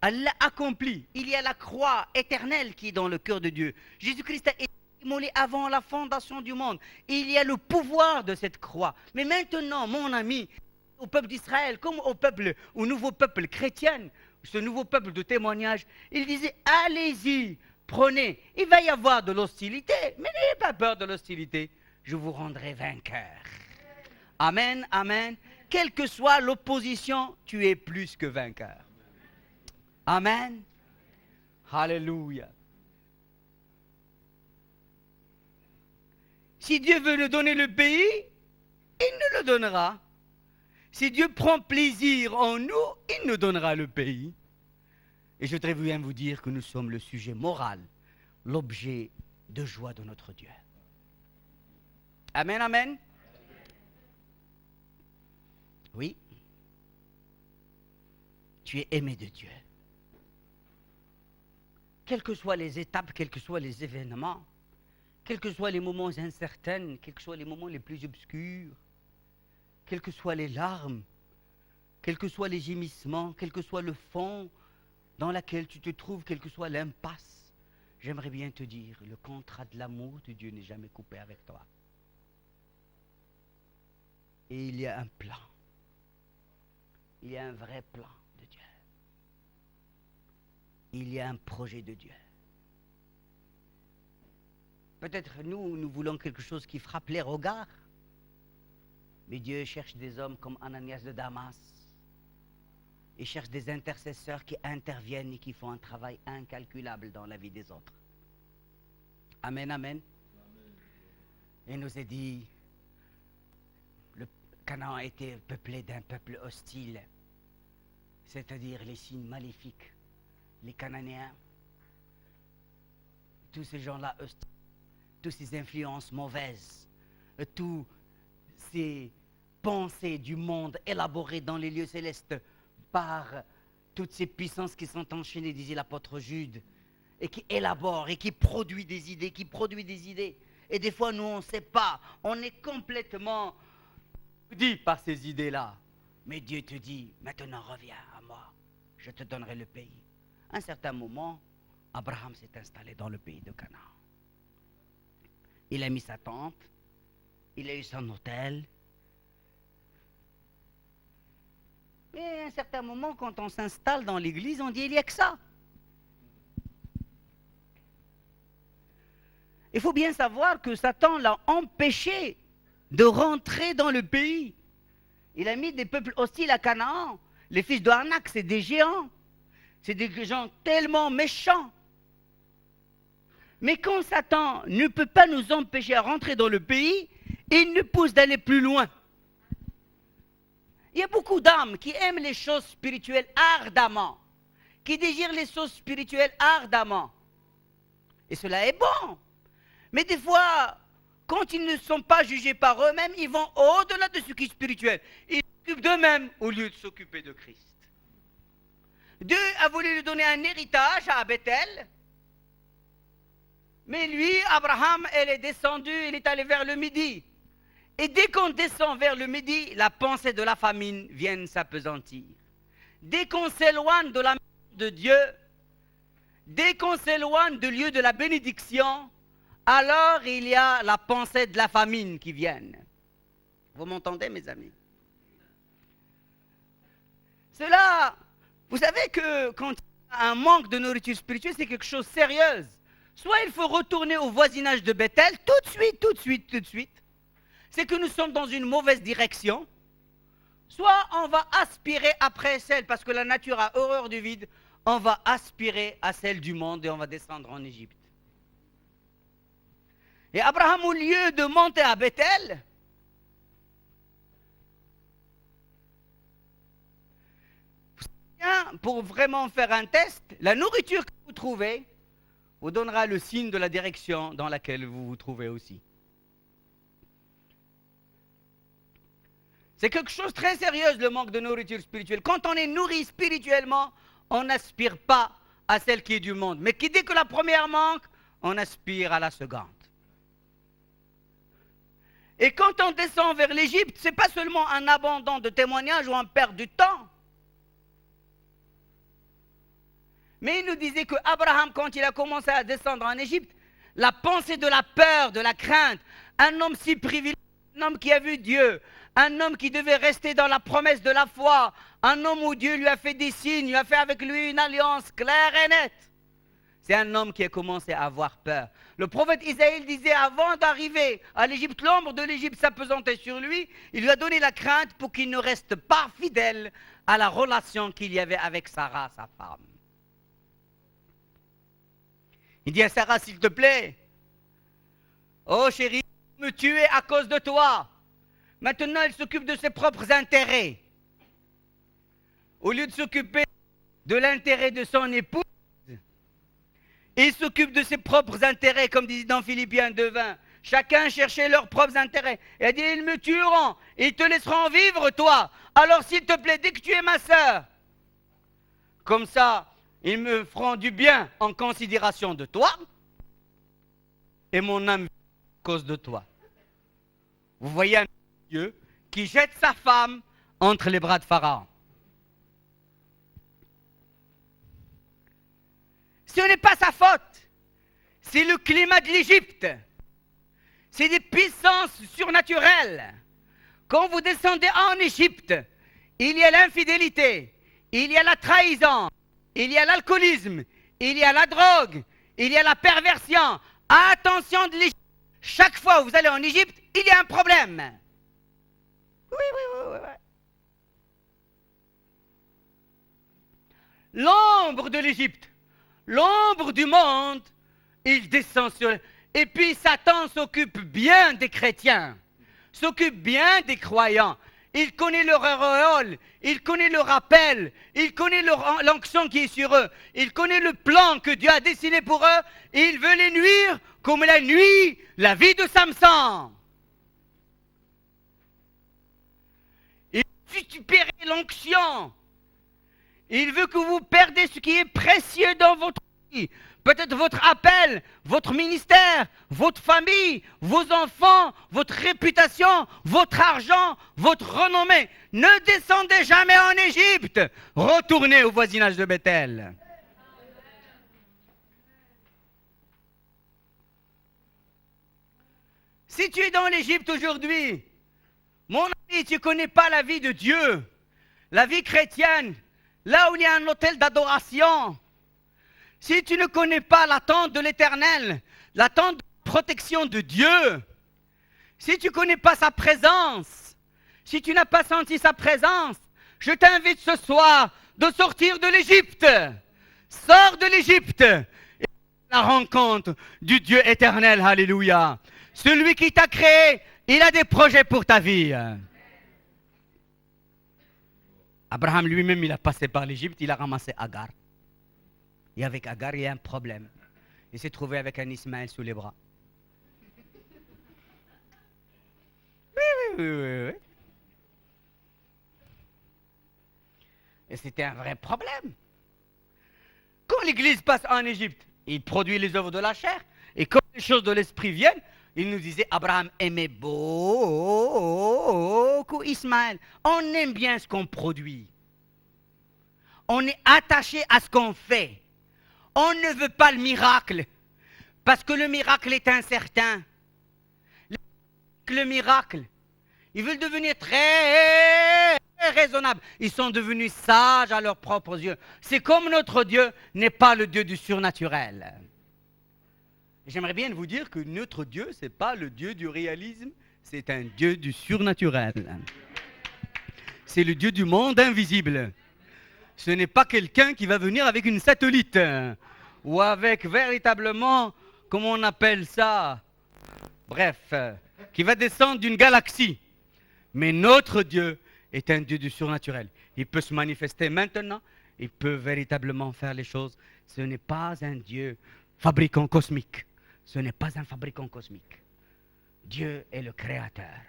Elle l'a accompli. Il y a la croix éternelle qui est dans le cœur de Dieu. Jésus-Christ a été immolé avant la fondation du monde. Il y a le pouvoir de cette croix. Mais maintenant, mon ami, au peuple d'Israël, comme au nouveau peuple chrétien, ce nouveau peuple de témoignage, il disait, allez-y, prenez. Il va y avoir de l'hostilité, mais n'ayez pas peur de l'hostilité. Je vous rendrai vainqueur. Amen, amen. Quelle que soit l'opposition, tu es plus que vainqueur. Amen. Alléluia. Si Dieu veut nous donner le pays, il nous le donnera. Si Dieu prend plaisir en nous, il nous donnera le pays. Et je voudrais bien vous dire que nous sommes le sujet moral, l'objet de joie de notre Dieu. Amen, amen. Oui. Tu es aimé de Dieu. Quelles que soient les étapes, quels que soient les événements, quels que soient les moments incertains, quels que soient les moments les plus obscurs, quelles que soient les larmes, quels que soient les gémissements, quel que soit le fond dans lequel tu te trouves, quelle que soit l'impasse, j'aimerais bien te dire, le contrat de l'amour de Dieu n'est jamais coupé avec toi. Et il y a un plan. Il y a un vrai plan de Dieu. Il y a un projet de Dieu. Peut-être nous voulons quelque chose qui frappe les regards. Mais Dieu cherche des hommes comme Ananias de Damas. Il cherche des intercesseurs qui interviennent et qui font un travail incalculable dans la vie des autres. Amen, amen. Il nous a dit, le Canaan était peuplé d'un peuple hostile, c'est-à-dire les signes maléfiques, les Cananéens, tous ces gens-là hostiles, toutes ces influences mauvaises, toutes ces pensées du monde élaborées dans les lieux célestes par toutes ces puissances qui sont enchaînées, disait l'apôtre Jude, et qui élaborent et qui produisent des idées, Et des fois, nous, on ne sait pas, on est complètement dit par ces idées-là. Mais Dieu te dit, maintenant reviens à moi, je te donnerai le pays. À un certain moment, Abraham s'est installé dans le pays de Canaan. Il a mis sa tente, il a eu son hôtel. Mais à un certain moment, quand on s'installe dans l'église, on dit, il n'y a que ça. Il faut bien savoir que Satan l'a empêché de rentrer dans le pays. Il a mis des peuples hostiles à Canaan. Les fils de Anak, c'est des géants. C'est des gens tellement méchants. Mais quand Satan ne peut pas nous empêcher à rentrer dans le pays, il nous pousse d'aller plus loin. Il y a beaucoup d'âmes qui aiment les choses spirituelles ardemment, qui désirent les choses spirituelles ardemment. Et cela est bon. Mais des fois, quand ils ne sont pas jugés par eux-mêmes, ils vont au-delà de ce qui est spirituel. Ils s'occupent d'eux-mêmes au lieu de s'occuper de Christ. Dieu a voulu lui donner un héritage à Bethel. Mais lui, Abraham, il est descendu, il est allé vers le midi. Et dès qu'on descend vers le midi, la pensée de la famine vient s'appesantir. Dès qu'on s'éloigne de la maison de Dieu, dès qu'on s'éloigne du lieu de la bénédiction, alors il y a la pensée de la famine qui vient. Vous m'entendez, mes amis? Cela, vous savez que quand il y a un manque de nourriture spirituelle, c'est quelque chose de sérieux. Soit il faut retourner au voisinage de Bethel, tout de suite. C'est que nous sommes dans une mauvaise direction. Soit on va aspirer après celle, parce que la nature a horreur du vide, on va aspirer à celle du monde et on va descendre en Égypte. Et Abraham, au lieu de monter à Bethel, pour vraiment faire un test, la nourriture que vous trouvez vous donnera le signe de la direction dans laquelle vous vous trouvez aussi. C'est quelque chose de très sérieux, le manque de nourriture spirituelle. Quand on est nourri spirituellement, on n'aspire pas à celle qui est du monde. Mais dès que la première manque, on aspire à la seconde. Et quand on descend vers l'Égypte, ce n'est pas seulement un abandon de témoignage ou un perte du temps. Mais il nous disait que Abraham, quand il a commencé à descendre en Égypte, la pensée de la peur, de la crainte, un homme si privilégié, un homme qui a vu Dieu, un homme qui devait rester dans la promesse de la foi, un homme où Dieu lui a fait des signes, lui a fait avec lui une alliance claire et nette. C'est un homme qui a commencé à avoir peur. Le prophète Isaïe disait, avant d'arriver à l'Égypte, l'ombre de l'Égypte s'apesantait sur lui. Il lui a donné la crainte pour qu'il ne reste pas fidèle à la relation qu'il y avait avec Sarah, sa femme. Il dit à Sarah, s'il te plaît, oh chérie, me tuer à cause de toi. Maintenant, elle s'occupe de ses propres intérêts. Au lieu de s'occuper de l'intérêt de son épouse, il s'occupe de ses propres intérêts, comme dit dans Philippiens 2:20. Chacun cherchait leurs propres intérêts. Et elle dit, ils me tueront, ils te laisseront vivre, toi. Alors, s'il te plaît, dès que tu es ma sœur, comme ça, ils me feront du bien en considération de toi, et mon âme à cause de toi. Vous voyez un Dieu qui jette sa femme entre les bras de Pharaon. Ce n'est pas sa faute, c'est le climat de l'Égypte. C'est des puissances surnaturelles. Quand vous descendez en Égypte, il y a l'infidélité, il y a la trahison, il y a l'alcoolisme, il y a la drogue, il y a la perversion. Attention de l'Égypte. Chaque fois que vous allez en Égypte, il y a un problème. Oui. L'ombre de l'Égypte, l'ombre du monde, il descend sur... Et puis Satan s'occupe bien des chrétiens, s'occupe bien des croyants. Il connaît leur auréole, il connaît leur appel, il connaît l'onction qui est sur eux, il connaît le plan que Dieu a dessiné pour eux, et il veut les nuire comme la nuit la vie de Samson. Il veut récupérer l'onction. Il veut que vous perdez ce qui est précieux dans votre vie. Peut-être votre appel, votre ministère, votre famille, vos enfants, votre réputation, votre argent, votre renommée. Ne descendez jamais en Égypte. Retournez au voisinage de Bethel. Si tu es dans l'Égypte aujourd'hui, mon ami, tu ne connais pas la vie de Dieu, la vie chrétienne, là où il y a un autel d'adoration. Si tu ne connais pas l'attente de l'Éternel, l'attente de protection de Dieu, si tu ne connais pas sa présence, si tu n'as pas senti sa présence, je t'invite ce soir de sortir de l'Égypte. Sors de l'Égypte et la rencontre du Dieu éternel. Alléluia. Celui qui t'a créé, il a des projets pour ta vie. Abraham lui-même, il a passé par l'Égypte, il a ramassé Agar. Et avec Agar, il y a un problème. Il s'est trouvé avec un Ismaël sous les bras. Oui. Et c'était un vrai problème. Quand l'Église passe en Égypte, il produit les œuvres de la chair. Et quand les choses de l'esprit viennent, il nous disait, Abraham aimait beaucoup Ismaël. On aime bien ce qu'on produit. On est attaché à ce qu'on fait. On ne veut pas le miracle, parce que le miracle est incertain. Le miracle, ils veulent devenir très raisonnables. Ils sont devenus sages à leurs propres yeux. C'est comme notre Dieu n'est pas le Dieu du surnaturel. J'aimerais bien vous dire que notre Dieu, ce n'est pas le Dieu du réalisme, c'est un Dieu du surnaturel. C'est le Dieu du monde invisible. Ce n'est pas quelqu'un qui va venir avec une satellite ou avec véritablement, comment on appelle ça, bref, qui va descendre d'une galaxie. Mais notre Dieu est un Dieu du surnaturel. Il peut se manifester maintenant, il peut véritablement faire les choses. Ce n'est pas un Dieu fabricant cosmique. Ce n'est pas un fabricant cosmique. Dieu est le créateur.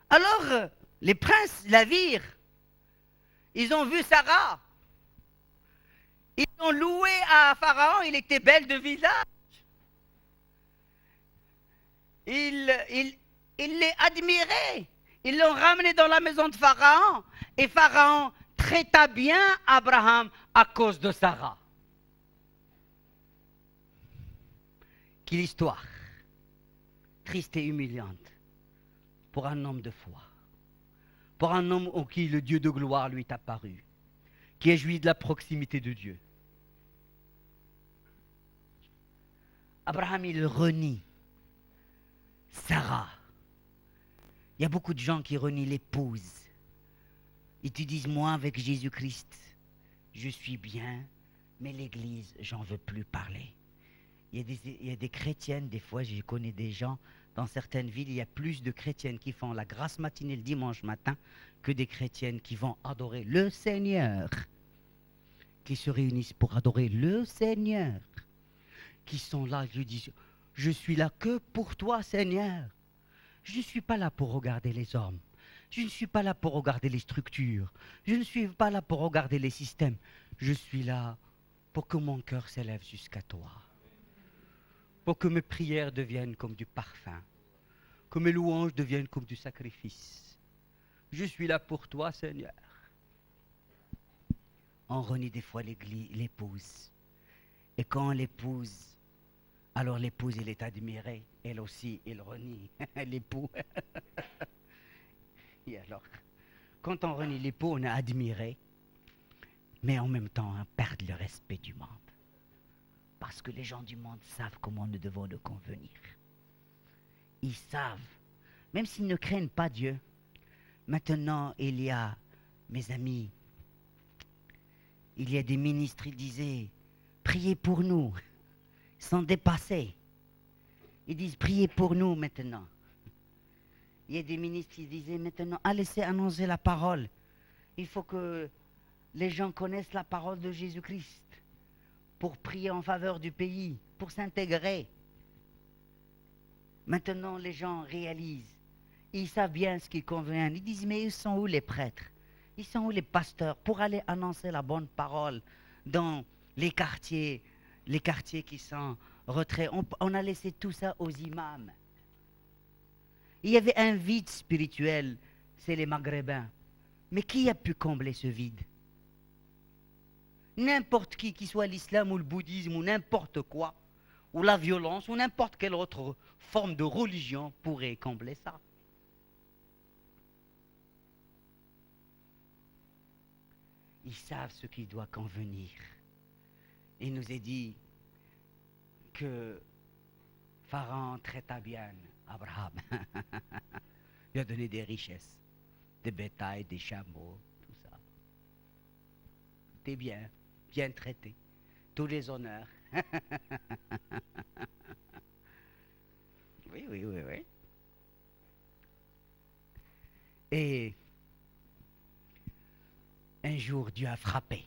Alors, les princes la virent. Ils ont vu Sarah. Ils ont loué à Pharaon, il était belle de visage. Il l'est admiré. Ils l'ont ramené dans la maison de Pharaon. Et Pharaon traita bien Abraham à cause de Sarah. Quelle histoire triste et humiliante pour un homme de foi. Pour un homme en qui le Dieu de gloire lui est apparu, qui est joui de la proximité de Dieu. Abraham, il renie Sarah. Il y a beaucoup de gens qui renient l'épouse. Ils te disent, moi avec Jésus-Christ, je suis bien, mais l'Église, j'en veux plus parler. Il y a des chrétiennes, des fois, je connais des gens, dans certaines villes, il y a plus de chrétiennes qui font la grâce matinée le dimanche matin que des chrétiennes qui vont adorer le Seigneur, qui se réunissent pour adorer le Seigneur, qui sont là, je dis, je suis là que pour toi, Seigneur. Je ne suis pas là pour regarder les hommes. Je ne suis pas là pour regarder les structures. Je ne suis pas là pour regarder les systèmes. Je suis là pour que mon cœur s'élève jusqu'à toi. Pour que mes prières deviennent comme du parfum. Que mes louanges deviennent comme du sacrifice. Je suis là pour toi, Seigneur. On renie des fois l'épouse. Et quand on l'épouse, alors l'épouse, elle est admirée. Elle aussi, elle renie l'époux. Et alors, quand on renie l'époux, on est admiré. Mais en même temps, on perd le respect du monde. Parce que les gens du monde savent comment nous devons nous convenir. Ils savent, même s'ils ne craignent pas Dieu. Maintenant, il y a, mes amis, il y a des ministres, ils disaient, priez pour nous. Ils sont dépassés. Ils disent, priez pour nous maintenant. Il y a des ministres qui disaient maintenant, laissez annoncer la parole. Il faut que les gens connaissent la parole de Jésus-Christ pour prier en faveur du pays, pour s'intégrer. Maintenant, les gens réalisent. Ils savent bien ce qui convient. Ils disent, mais ils sont où les prêtres? Ils sont où les pasteurs pour aller annoncer la bonne parole dans les quartiers qui sont retraits? On a laissé tout ça aux imams. Il y avait un vide spirituel, c'est les Maghrébins. Mais qui a pu combler ce vide? N'importe qui soit l'islam ou le bouddhisme ou n'importe quoi, ou la violence ou n'importe quelle autre forme de religion pourrait combler ça. Ils savent ce qui doit convenir. Il nous est dit que Pharaon traita bien Abraham. Il a donné des richesses, des bétails, des chameaux, tout ça. T'es bien traité, tous les honneurs. Oui. Et un jour, Dieu a frappé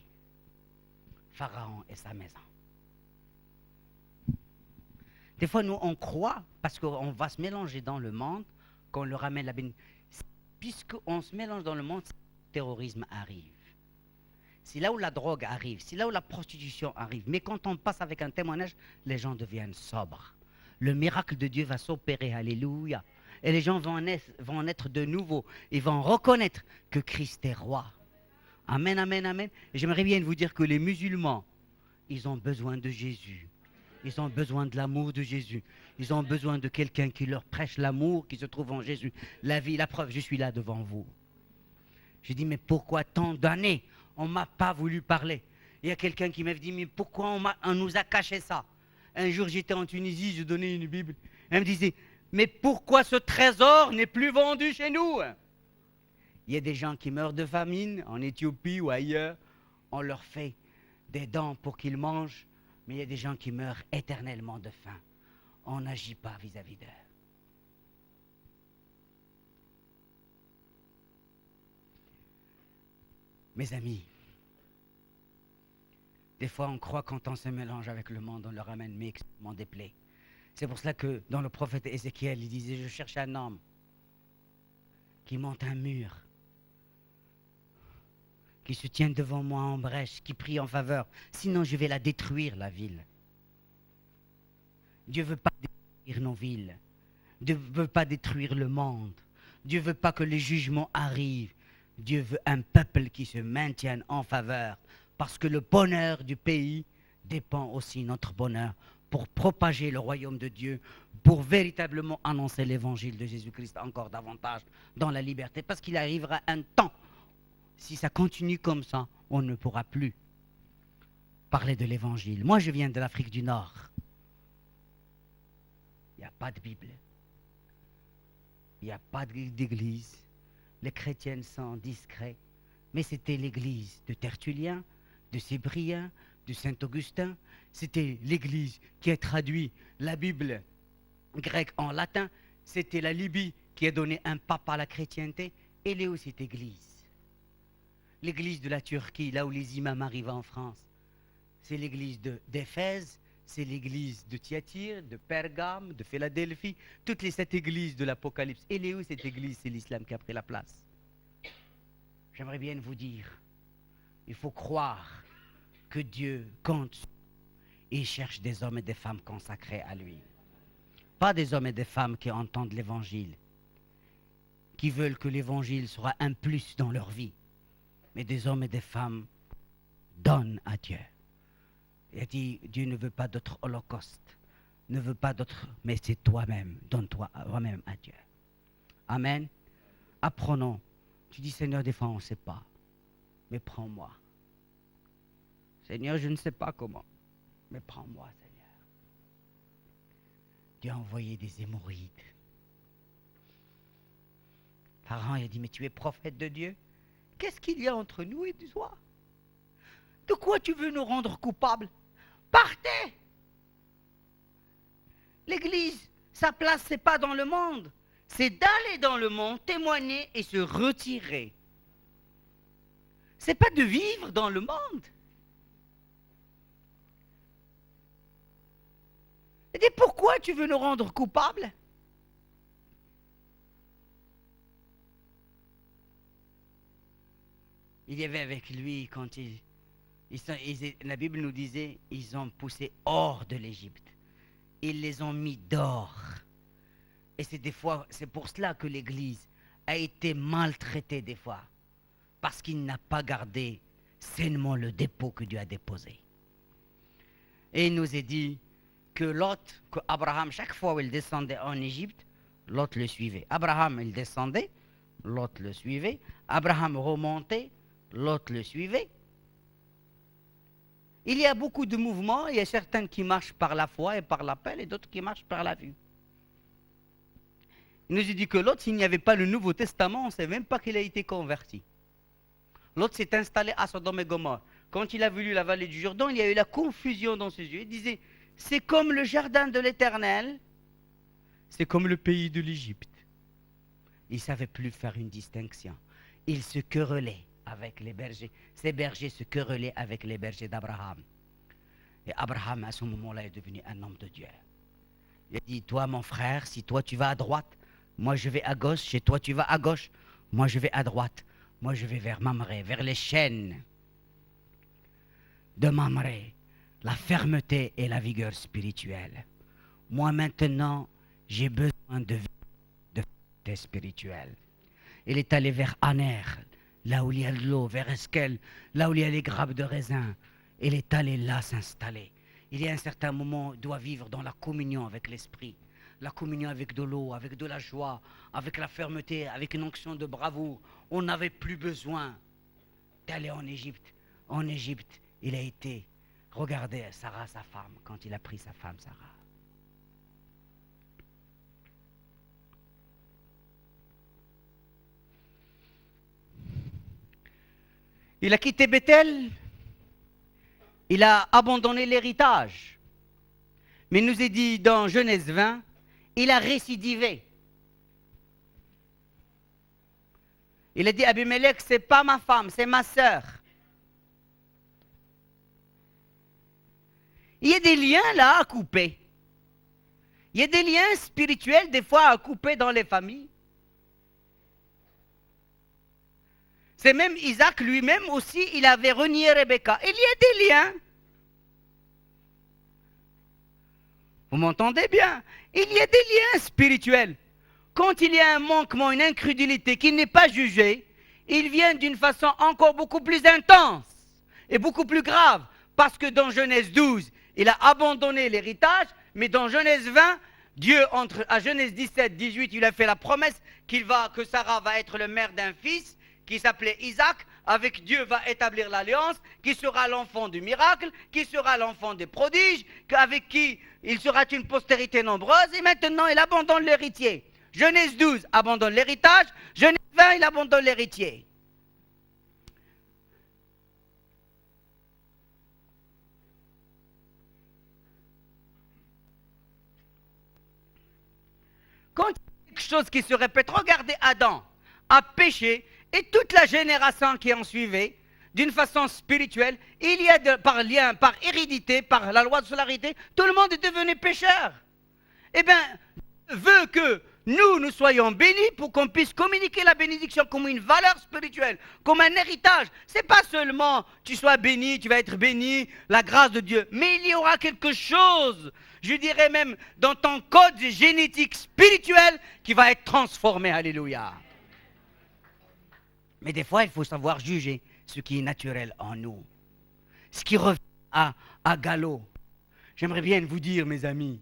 Pharaon et sa maison. Des fois, nous, on croit, parce qu'on va se mélanger dans le monde, qu'on le ramène la bénédiction. Puisqu'on se mélange dans le monde, le terrorisme arrive. C'est là où la drogue arrive, c'est là où la prostitution arrive. Mais quand on passe avec un témoignage, les gens deviennent sobres. Le miracle de Dieu va s'opérer, alléluia. Et les gens vont naître de nouveau. Ils vont reconnaître que Christ est roi. Amen, amen, amen. Et j'aimerais bien vous dire que les musulmans, ils ont besoin de Jésus. Ils ont besoin de l'amour de Jésus. Ils ont besoin de quelqu'un qui leur prêche l'amour qui se trouve en Jésus. La vie, la preuve, je suis là devant vous. Je dis, mais pourquoi tant d'années on ne m'a pas voulu parler? Il y a quelqu'un qui m'a dit, mais pourquoi on nous a caché ça? Un jour, j'étais en Tunisie, je donnais une Bible. Elle me disait, mais pourquoi ce trésor n'est plus vendu chez nous? Il y a des gens qui meurent de famine en Éthiopie ou ailleurs, on leur fait des dents pour qu'ils mangent, mais il y a des gens qui meurent éternellement de faim. On n'agit pas vis-à-vis d'eux. Mes amis, des fois on croit quand on se mélange avec le monde, on leur amène mais extrêmement des plaies. C'est pour cela que dans le prophète Ézéchiel, il disait, je cherche un homme qui monte un mur, qui se tient devant moi en brèche, qui prie en faveur, sinon je vais la détruire, la ville. Dieu ne veut pas détruire nos villes. Dieu ne veut pas détruire le monde. Dieu ne veut pas que les jugements arrivent. Dieu veut un peuple qui se maintienne en faveur, parce que le bonheur du pays dépend aussi de notre bonheur pour propager le royaume de Dieu, pour véritablement annoncer l'évangile de Jésus-Christ encore davantage dans la liberté, parce qu'il arrivera un temps, si ça continue comme ça, on ne pourra plus parler de l'évangile. Moi, je viens de l'Afrique du Nord. Il n'y a pas de Bible. Il n'y a pas d'église. Les chrétiens sont discrets. Mais c'était l'église de Tertullien, de Cyprien, de Saint-Augustin. C'était l'église qui a traduit la Bible grecque en latin. C'était la Libye qui a donné un pape à la chrétienté. Elle est où cette église? L'église de la Turquie, là où les imams arrivent en France. C'est l'église d'Éphèse. C'est l'église de Thyatire, de Pergame, de Philadelphie, toutes les 7 églises de l'Apocalypse. Elle est où cette église? C'est l'islam qui a pris la place. J'aimerais bien vous dire, il faut croire que Dieu compte et cherche des hommes et des femmes consacrés à lui. Pas des hommes et des femmes qui entendent l'évangile, qui veulent que l'évangile soit un plus dans leur vie, mais des hommes et des femmes donnent à Dieu. Il a dit, Dieu ne veut pas d'autre holocauste, ne veut pas d'autre, mais c'est toi-même, donne-toi toi-même à Dieu. Amen. Apprenons. Tu dis, Seigneur, des fois on ne sait pas, mais prends-moi. Seigneur, je ne sais pas comment, mais prends-moi, Seigneur. Dieu a envoyé des hémorroïdes. Pharaon, il a dit, mais tu es prophète de Dieu. Qu'est-ce qu'il y a entre nous et toi? De quoi tu veux nous rendre coupables? Partez! L'Église, sa place, c'est pas dans le monde. C'est d'aller dans le monde, témoigner et se retirer. C'est pas de vivre dans le monde. Et dis, pourquoi tu veux nous rendre coupables? Il y avait avec lui quand la Bible nous disait, ils ont poussé hors de l'Égypte. Ils les ont mis dehors. Et c'est pour cela que l'Église a été maltraitée des fois. Parce qu'il n'a pas gardé sainement le dépôt que Dieu a déposé. Et il nous a dit que Lot, que Abraham, chaque fois où il descendait en Égypte, Lot le suivait. Abraham, il descendait, Lot le suivait. Abraham remontait, Lot le suivait. Il y a beaucoup de mouvements, il y a certains qui marchent par la foi et par l'appel, et d'autres qui marchent par la vue. Il nous a dit que Lot, s'il n'y avait pas le Nouveau Testament, on ne sait même pas qu'il a été converti. Lot s'est installé à Sodome et Gomorrhe. Quand il a vu la vallée du Jourdain, il y a eu la confusion dans ses yeux. Il disait, c'est comme le jardin de l'Éternel, c'est comme le pays de l'Égypte. Il ne savait plus faire une distinction. Il se querellait avec les bergers. Ces bergers se querellaient avec les bergers d'Abraham. Et Abraham, à ce moment-là, est devenu un homme de Dieu. Il a dit, toi, mon frère, si toi tu vas à droite, moi je vais à gauche. Chez toi tu vas à gauche, moi je vais à droite. Moi je vais vers Mamré, vers les chaînes de Mamré. La fermeté et la vigueur spirituelle. Moi maintenant, j'ai besoin de fermeté spirituelle. Il est allé vers Aner, là où il y a de l'eau, vers Esquel, là où il y a les grappes de raisin. Il est allé là s'installer. Il y a un certain moment, il doit vivre dans la communion avec l'Esprit. La communion avec de l'eau, avec de la joie, avec la fermeté, avec une onction de bravoure. On n'avait plus besoin d'aller en Égypte. En Égypte, il a été. Regardez Sarah, sa femme, quand il a pris sa femme, Sarah. Il a quitté Bethel il a abandonné l'héritage. Mais il nous est dit dans Genèse 20, il a récidivé. Il a dit, Abimelech, c'est pas ma femme, c'est ma sœur. Il y a des liens là à couper. Il y a des liens spirituels des fois à couper dans les familles. C'est même Isaac lui-même aussi, il avait renié Rebecca. Il y a des liens. Vous m'entendez bien? Il y a des liens spirituels. Quand il y a un manquement, une incrédulité qui n'est pas jugée, ils viennent d'une façon encore beaucoup plus intense et beaucoup plus grave. Parce que dans Genèse 12, il a abandonné l'héritage, mais dans Genèse 20, Dieu, à Genèse 17, 18, il a fait la promesse que Sarah va être le mère d'un fils qui s'appelait Isaac. Avec Dieu va établir l'alliance, qui sera l'enfant du miracle, qui sera l'enfant des prodiges, avec qui il sera une postérité nombreuse. Et maintenant, il abandonne l'héritier. Genèse 12 abandonne l'héritage. Genèse 20, il abandonne l'héritier. Quand il y a quelque chose qui se répète, regardez Adam a péché et toute la génération qui en suivait, d'une façon spirituelle, il y a par lien, par hérédité, par la loi de solarité, tout le monde est devenu pécheur. Eh bien, Dieu veut que nous soyons bénis pour qu'on puisse communiquer la bénédiction comme une valeur spirituelle, comme un héritage. C'est pas seulement tu sois béni, tu vas être béni, la grâce de Dieu, mais il y aura quelque chose, je dirais même dans ton code génétique spirituel qui va être transformé. Alléluia. Mais des fois, il faut savoir juger ce qui est naturel en nous. Ce qui revient à galop. J'aimerais bien vous dire, mes amis,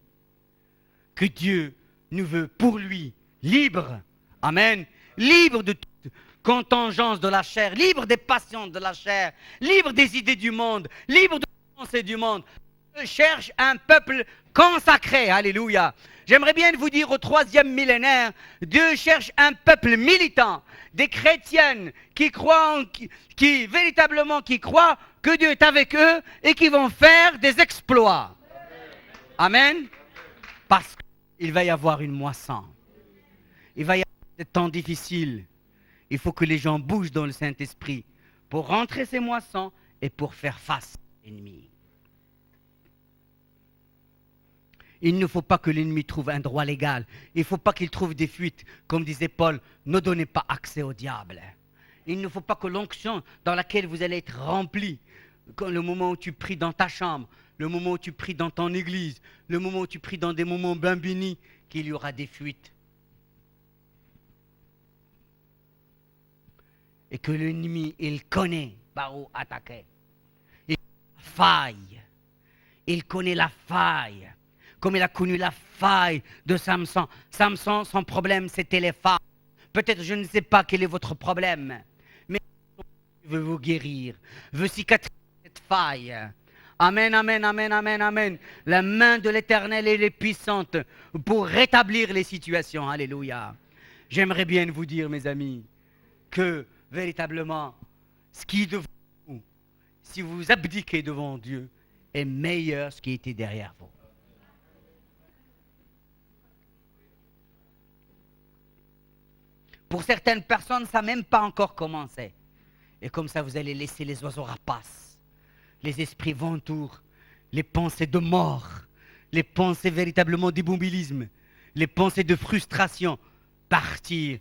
que Dieu nous veut pour lui libre. Amen. Libre de toute contingence de la chair, libre des passions de la chair, libre des idées du monde, libre de la pensée du monde. Dieu cherche un peuple consacré. Alléluia. J'aimerais bien vous dire au 3e millénaire, Dieu cherche un peuple militant, des chrétiennes qui croient, qui véritablement qui croient que Dieu est avec eux et qui vont faire des exploits. Amen. Parce qu'il va y avoir une moisson. Il va y avoir des temps difficiles. Il faut que les gens bougent dans le Saint-Esprit pour rentrer ces moissons et pour faire face à l'ennemi. Il ne faut pas que l'ennemi trouve un droit légal. Il ne faut pas qu'il trouve des fuites. Comme disait Paul, ne donnez pas accès au diable. Il ne faut pas que l'onction dans laquelle vous allez être rempli, le moment où tu pries dans ta chambre, le moment où tu pries dans ton église, le moment où tu pries dans des moments bien bénis, qu'il y aura des fuites. Et que l'ennemi, il connaît par où attaquer. Il connaît la faille. Il connaît la faille. Comme il a connu la faille de Samson. Samson, son problème, c'était les failles. Peut-être, je ne sais pas quel est votre problème, mais il veut vous guérir, veut cicatriser cette faille. Amen, amen, amen, amen, amen. La main de l'Éternel, elle est puissante pour rétablir les situations. Alléluia. J'aimerais bien vous dire, mes amis, que véritablement, ce qui est devant vous, si vous abdiquez devant Dieu, est meilleur ce qui était derrière vous. Pour certaines personnes, ça n'a même pas encore commencé. Et comme ça, vous allez laisser les oiseaux rapaces, les esprits vautours, les pensées de mort, les pensées véritablement d'immobilisme, les pensées de frustration partir.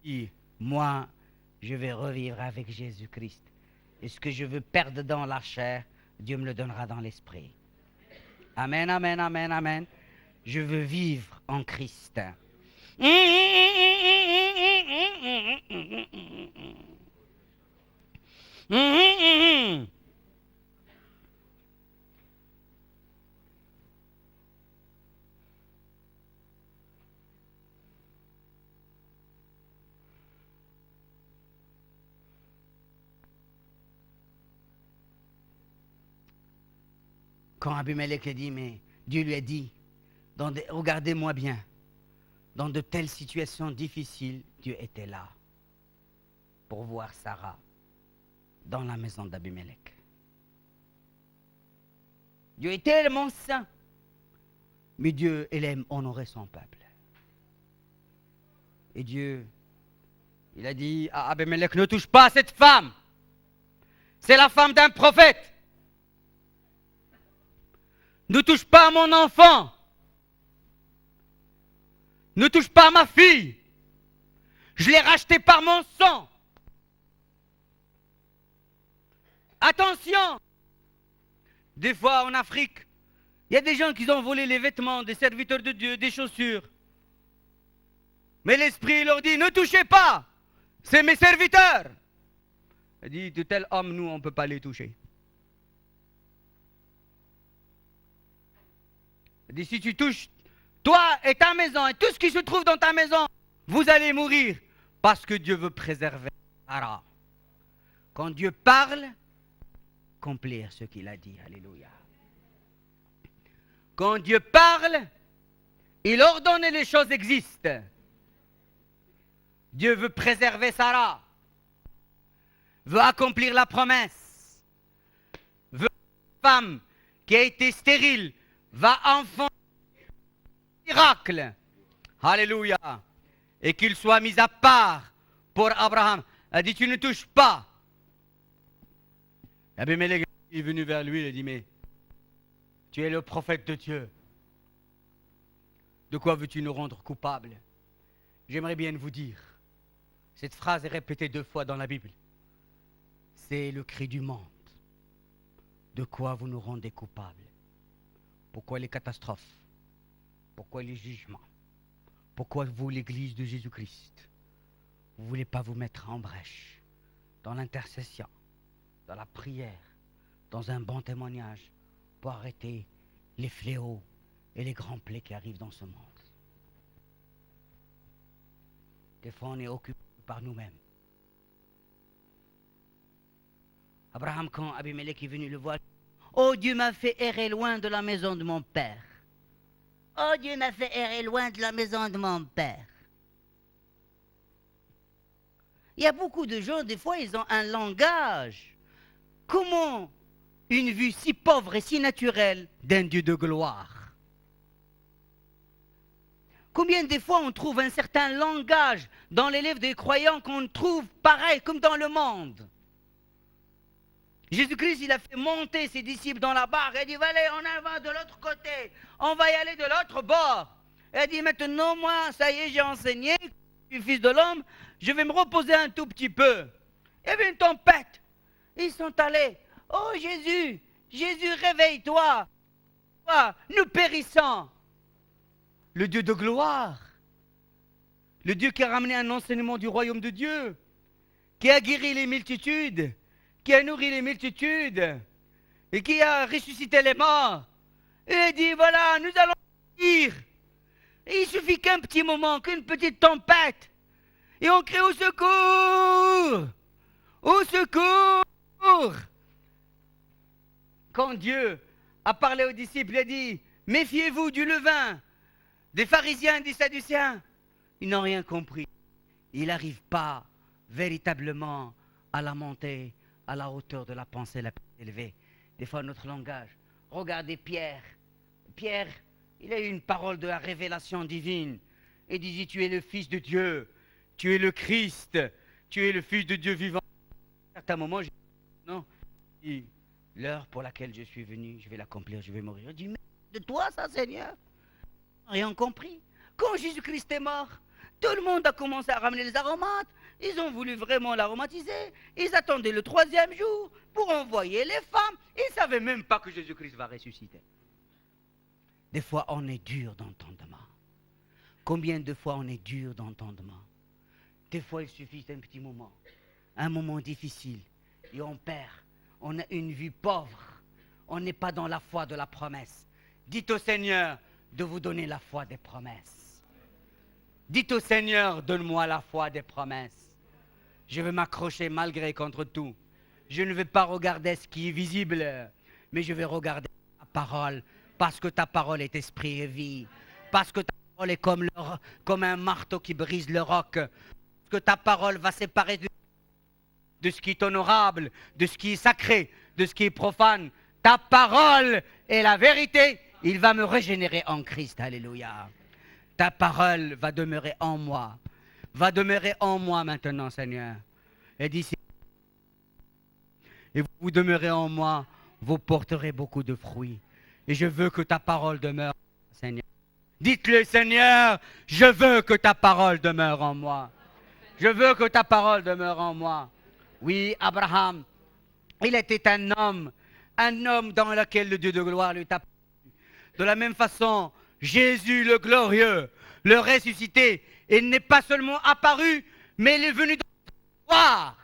Et moi, je vais revivre avec Jésus-Christ. Et ce que je veux perdre dans la chair, Dieu me le donnera dans l'esprit. Amen, amen, amen, amen. Je veux vivre en Christ. Quand Abimelech a dit, mais Dieu lui a dit, regardez-moi bien, dans de telles situations difficiles, Dieu était là pour voir Sarah dans la maison d'Abimelech. Dieu est tellement saint. Mais Dieu, il aime honorer son peuple. Et Dieu, il a dit à Abimelech, ne touche pas à cette femme. C'est la femme d'un prophète. Ne touche pas à mon enfant. Ne touche pas à ma fille. Je l'ai rachetée par mon sang. Attention. Des fois en Afrique, il y a des gens qui ont volé les vêtements des serviteurs de Dieu, des chaussures. Mais l'Esprit leur dit, ne touchez pas. C'est mes serviteurs. Il dit, de tel homme, nous, on ne peut pas les toucher. Il dit, si tu touches toi et ta maison et tout ce qui se trouve dans ta maison, vous allez mourir parce que Dieu veut préserver Sarah. Quand Dieu parle, accomplir ce qu'il a dit. Alléluia. Quand Dieu parle, il ordonne et les choses existent. Dieu veut préserver Sarah, veut accomplir la promesse, veut une femme qui a été stérile, va enfanter un miracle. Alléluia. Et qu'il soit mis à part pour Abraham. Elle a dit, tu ne touches pas. Abimelech est venu vers lui, il a dit, mais tu es le prophète de Dieu. De quoi veux-tu nous rendre coupables? J'aimerais bien vous dire, cette phrase est répétée 2 fois dans la Bible. C'est le cri du monde. De quoi vous nous rendez coupables? Pourquoi les catastrophes? Pourquoi les jugements? Pourquoi vous, l'Église de Jésus-Christ, vous ne voulez pas vous mettre en brèche dans l'intercession, dans la prière, dans un bon témoignage pour arrêter les fléaux et les grands plaies qui arrivent dans ce monde? Des fois, on est occupé par nous-mêmes. Abraham, quand Abimelech est venu le voir, oh, Dieu m'a fait errer loin de la maison de mon père. Oh, Dieu m'a fait errer loin de la maison de mon père. Il y a beaucoup de gens, des fois, ils ont un langage. Comment une vue si pauvre et si naturelle d'un Dieu de gloire? Combien de fois on trouve un certain langage dans les livres des croyants qu'on trouve pareil comme dans le monde? Jésus-Christ, il a fait monter ses disciples dans la barque. Il a dit, allez, on va de l'autre côté. On va y aller de l'autre bord. Il a dit, maintenant, moi, ça y est, j'ai enseigné. Je suis fils de l'homme. Je vais me reposer un tout petit peu. Il y avait une tempête. Ils sont allés. Oh, Jésus, Jésus, réveille-toi. Nous périssons. Le Dieu de gloire. Le Dieu qui a ramené un enseignement du royaume de Dieu. Qui a guéri les multitudes. Qui a nourri les multitudes et qui a ressuscité les morts. Et il dit, voilà, nous allons dire. Il suffit qu'un petit moment, qu'une petite tempête, et on crie au secours. Au secours. Quand Dieu a parlé aux disciples, il a dit, méfiez-vous du levain, des pharisiens et des sadducéens. Ils n'ont rien compris. Ils n'arrivent pas véritablement à la montée, à la hauteur de la pensée la plus élevée. Des fois, notre langage. Regardez Pierre. Pierre, il a eu une parole de la révélation divine. Il disait, tu es le Fils de Dieu. Tu es le Christ. Tu es le Fils de Dieu vivant. À certains moments, non. L'heure pour laquelle je suis venu, je vais l'accomplir, je vais mourir. Je dis, mais de toi, ça, Seigneur? Rien compris. Quand Jésus-Christ est mort, tout le monde a commencé à ramener les aromates. Ils ont voulu vraiment l'aromatiser. Ils attendaient le 3e jour pour envoyer les femmes. Ils ne savaient même pas que Jésus-Christ va ressusciter. Des fois, on est dur d'entendement. Combien de fois on est dur d'entendement? Des fois, il suffit d'un petit moment, un moment difficile, et on perd. On a une vie pauvre. On n'est pas dans la foi de la promesse. Dites au Seigneur de vous donner la foi des promesses. Dites au Seigneur, donne-moi la foi des promesses. Je vais m'accrocher malgré contre tout. Je ne vais pas regarder ce qui est visible, mais je vais regarder ta parole, parce que ta parole est esprit et vie. Parce que ta parole est comme un marteau qui brise le roc. Parce que ta parole va séparer de ce qui est honorable, de ce qui est sacré, de ce qui est profane. Ta parole est la vérité. Il va me régénérer en Christ. Alléluia. Ta parole va demeurer en moi. Va demeurer en moi maintenant, Seigneur. Et d'ici, et vous demeurez en moi, vous porterez beaucoup de fruits. Et je veux que ta parole demeure, Seigneur. Dites-le, Seigneur, je veux que ta parole demeure en moi. Je veux que ta parole demeure en moi. Oui, Abraham, il était un homme dans lequel le Dieu de gloire lui t'a plu. De la même façon, Jésus le glorieux, le ressuscité, il n'est pas seulement apparu, mais il est venu dans l'histoire.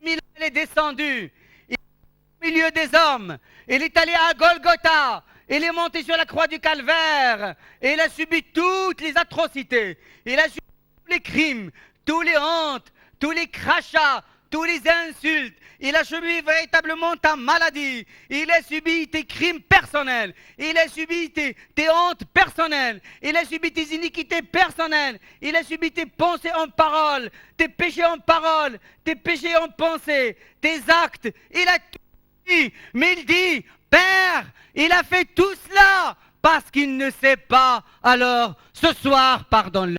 Il est descendu, il est au milieu des hommes, il est allé à Golgotha, il est monté sur la croix du Calvaire, et il a subi toutes les atrocités, il a subi tous les crimes, tous les hontes, tous les crachats, tous les insultes. Il a subi véritablement ta maladie. Il a subi tes crimes personnels. Il a subi tes hontes personnelles. Il a subi tes iniquités personnelles. Il a subi tes pensées en parole, tes péchés en parole, tes péchés en pensée, tes actes. Il a tout dit. Mais il dit, Père, il a fait tout cela parce qu'il ne sait pas. Alors, ce soir, pardonne-le.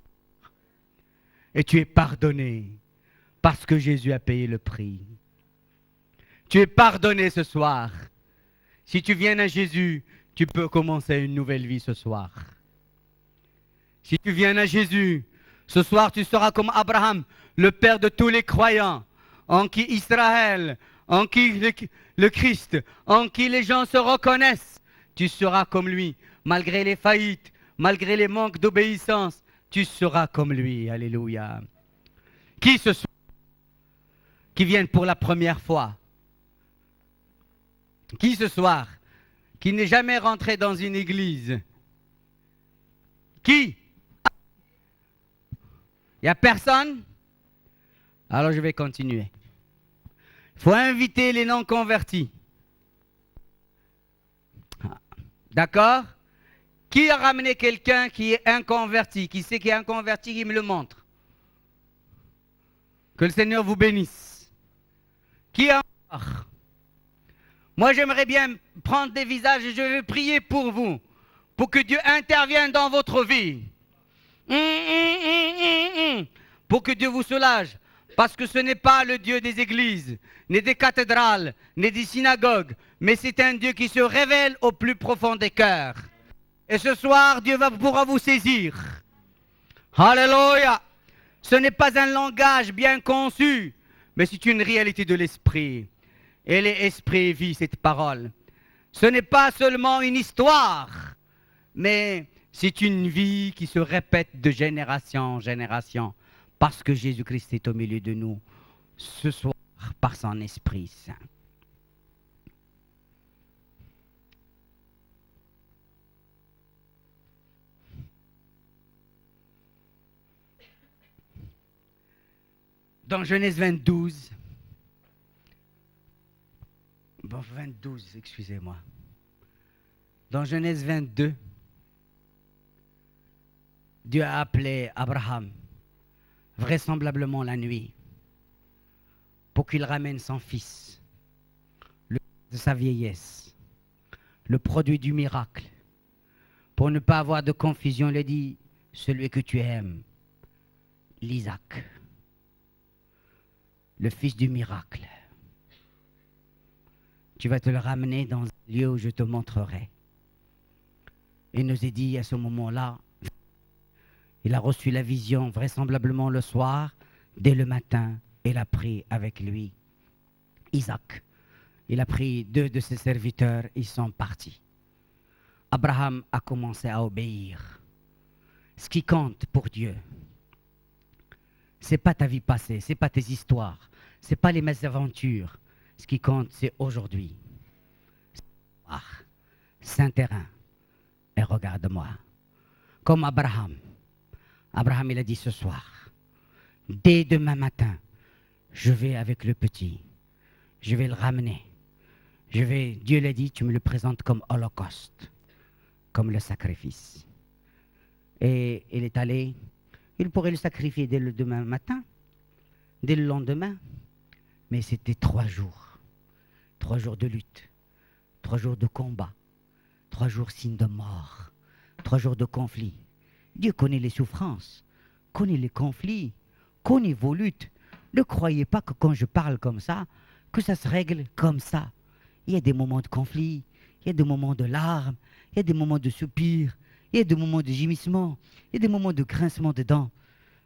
Et tu es pardonné parce que Jésus a payé le prix. Tu es pardonné ce soir. Si tu viens à Jésus, tu peux commencer une nouvelle vie ce soir. Si tu viens à Jésus, ce soir tu seras comme Abraham, le père de tous les croyants, en qui Israël, en qui le Christ, en qui les gens se reconnaissent. Tu seras comme lui, malgré les faillites, malgré les manques d'obéissance, tu seras comme lui. Alléluia. Qui ce soir, qui viennent pour la première fois? Qui ce soir, qui n'est jamais rentré dans une église? Qui? Il n'y a personne? Alors je vais continuer. Il faut inviter les non-convertis. D'accord? Qui a ramené quelqu'un qui est inconverti? Qui sait qu'il est inconverti, qui me le montre? Que le Seigneur vous bénisse. Qui a encore? Moi, j'aimerais bien prendre des visages et je vais prier pour vous, pour que Dieu intervienne dans votre vie. Pour que Dieu vous soulage. Parce que ce n'est pas le Dieu des églises, ni des cathédrales, ni des synagogues, mais c'est un Dieu qui se révèle au plus profond des cœurs. Et ce soir, Dieu pourra vous saisir. Alléluia. Ce n'est pas un langage bien conçu, mais c'est une réalité de l'esprit. Et l'esprit vit cette parole. Ce n'est pas seulement une histoire, mais c'est une vie qui se répète de génération en génération, parce que Jésus-Christ est au milieu de nous, ce soir, par son Esprit Saint. Dans Genèse 22, excusez-moi. Dans Genèse 22, Dieu a appelé Abraham, vraisemblablement la nuit, pour qu'il ramène son fils, le de sa vieillesse, le produit du miracle. Pour ne pas avoir de confusion, il a dit, celui que tu aimes, l'Isaac, le fils du miracle. Tu vas te le ramener dans un lieu où je te montrerai. Il nous est dit à ce moment-là, il a reçu la vision vraisemblablement le soir, dès le matin, il a pris avec lui Isaac. Il a pris 2 de ses serviteurs, ils sont partis. Abraham a commencé à obéir. Ce qui compte pour Dieu, ce n'est pas ta vie passée, ce n'est pas tes histoires, ce n'est pas les mésaventures. Ce qui compte, c'est aujourd'hui. Saint-Terrain, et regarde-moi. Comme Abraham. Abraham, il a dit ce soir, dès demain matin, je vais avec le petit. Je vais le ramener. Dieu l'a dit, tu me le présentes comme holocauste, comme le sacrifice. Et il est allé, il pourrait le sacrifier dès le demain matin, dès le lendemain, mais c'était 3 jours. 3 jours de lutte. 3 jours de combat, 3 jours signes de mort, 3 jours de conflit. Dieu connaît les souffrances, connaît les conflits, connaît vos luttes. Ne croyez pas que quand je parle comme ça, que ça se règle comme ça. Il y a des moments de conflit, il y a des moments de larmes, il y a des moments de soupirs, il y a des moments de gémissement, il y a des moments de grincement de dents.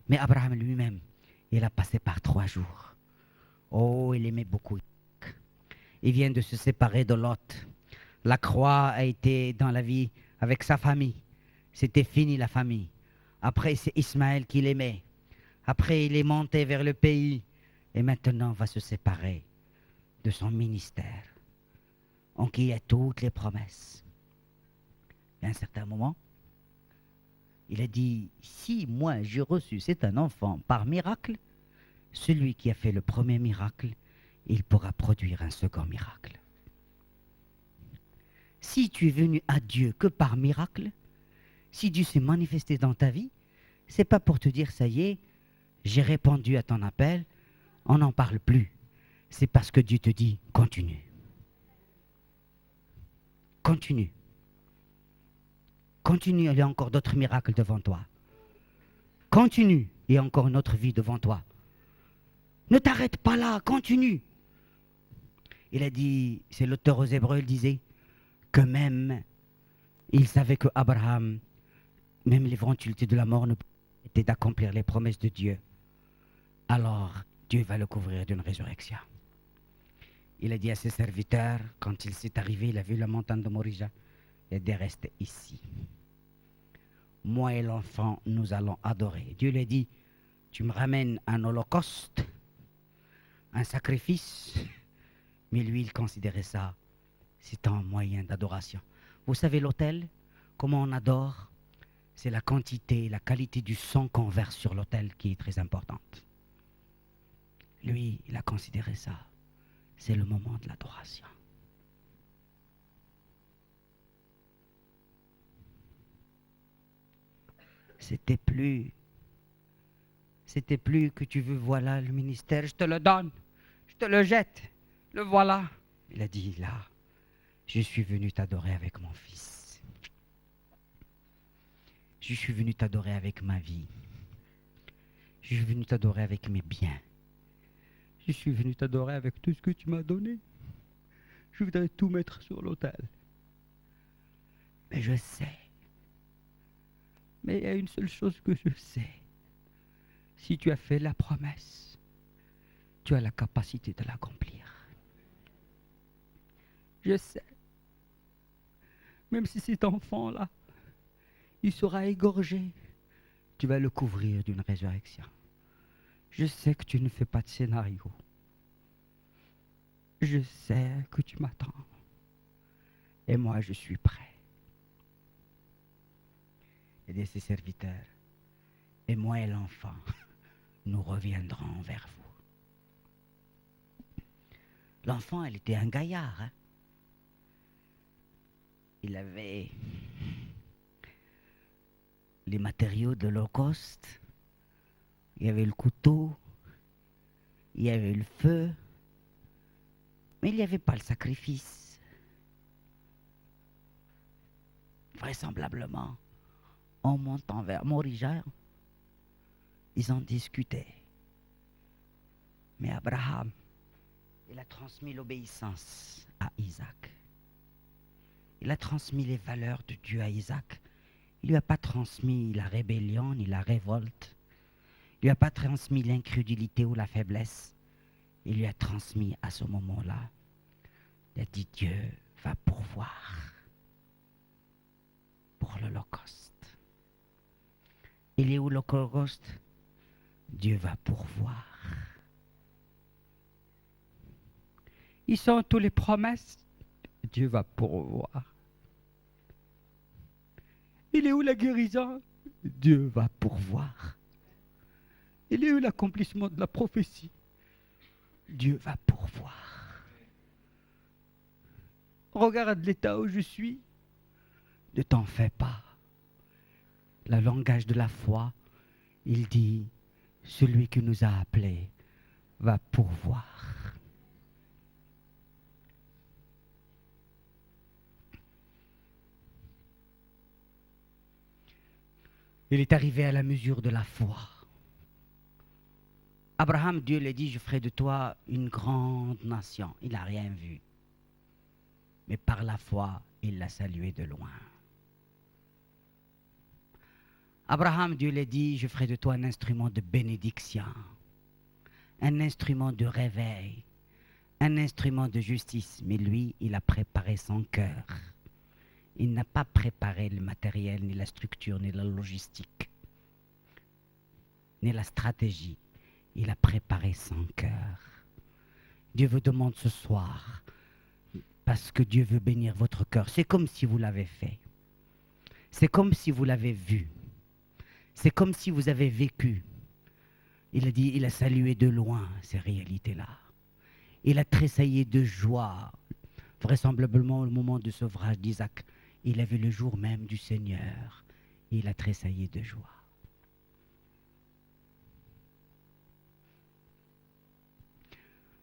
Mais Abraham lui-même, il a passé par 3 jours. Oh, il aimait beaucoup. Il vient de se séparer de Lot. La croix a été dans la vie avec sa famille. C'était fini la famille. Après, c'est Ismaël qu'il aimait. Après, il est monté vers le pays. Et maintenant, va se séparer de son ministère, en qui il y a toutes les promesses. Et à un certain moment, il a dit, si moi j'ai reçu cet un enfant par miracle, celui qui a fait le premier miracle, il pourra produire un second miracle. Si tu es venu à Dieu que par miracle, si Dieu s'est manifesté dans ta vie, c'est pas pour te dire, ça y est, j'ai répondu à ton appel, on n'en parle plus. C'est parce que Dieu te dit, continue. Continue. Continue, il y a encore d'autres miracles devant toi. Continue, il y a encore une autre vie devant toi. Ne t'arrête pas là, continue. Il a dit, c'est l'auteur aux Hébreux, il disait que même, il savait que Abraham, même l'éventualité de la mort, était d'accomplir les promesses de Dieu. Alors, Dieu va le couvrir d'une résurrection. Il a dit à ses serviteurs, quand il s'est arrivé, il a vu la montagne de Morija, et de rester ici. Moi et l'enfant, nous allons adorer. Dieu lui a dit, tu me ramènes un holocauste, un sacrifice, mais lui, il considérait ça, c'est un moyen d'adoration. Vous savez l'autel, comment on adore? C'est la quantité, la qualité du sang qu'on verse sur l'autel qui est très importante. Lui, il a considéré ça. C'est le moment de l'adoration. C'était plus que tu veux, voilà le ministère, je te le donne, je te le jette, le voilà. Il a dit, là, je suis venu t'adorer avec mon fils. Je suis venu t'adorer avec ma vie. Je suis venu t'adorer avec mes biens. Je suis venu t'adorer avec tout ce que tu m'as donné. Je voudrais tout mettre sur l'autel. Mais je sais. Mais il y a une seule chose que je sais. Si tu as fait la promesse, tu as la capacité de l'accomplir. Je sais. Même si cet enfant-là, il sera égorgé, tu vas le couvrir d'une résurrection. Je sais que tu ne fais pas de scénario. Je sais que tu m'attends. Et moi, je suis prêt. Et de ses serviteurs, et moi et l'enfant, nous reviendrons vers vous. L'enfant, il était un gaillard. Hein? Il avait les matériaux de l'Holocauste. Il y avait le couteau, il y avait le feu, mais il n'y avait pas le sacrifice. Vraisemblablement, en montant vers Morija, ils en discutaient. Mais Abraham, il a transmis l'obéissance à Isaac. Il a transmis les valeurs de Dieu à Isaac. Il ne lui a pas transmis la rébellion ni la révolte. Il ne lui a pas transmis l'incrédulité ou la faiblesse. Il lui a transmis à ce moment-là. Il a dit, Dieu va pourvoir pour l'Holocauste. Il est où l'Holocauste? Dieu va pourvoir. Ils sont toutes les promesses. Dieu va pourvoir. Il est où la guérison? Dieu va pourvoir. Il est où l'accomplissement de la prophétie? Dieu va pourvoir. Regarde l'état où je suis. Ne t'en fais pas. Le langage de la foi, il dit, celui qui nous a appelés va pourvoir. Il est arrivé à la mesure de la foi. Abraham, Dieu lui a dit, je ferai de toi une grande nation. Il n'a rien vu. Mais par la foi, il l'a salué de loin. Abraham, Dieu lui a dit, je ferai de toi un instrument de bénédiction, un instrument de réveil, un instrument de justice. Mais lui, il a préparé son cœur. Il n'a pas préparé le matériel, ni la structure, ni la logistique, ni la stratégie. Il a préparé son cœur. Dieu vous demande ce soir, parce que Dieu veut bénir votre cœur. C'est comme si vous l'avez fait. C'est comme si vous l'avez vu. C'est comme si vous avez vécu. Il a dit, il a salué de loin ces réalités-là. Il a tressaillé de joie, vraisemblablement au moment du sevrage d'Isaac. Il a vu le jour même du Seigneur. Il a tressaillé de joie.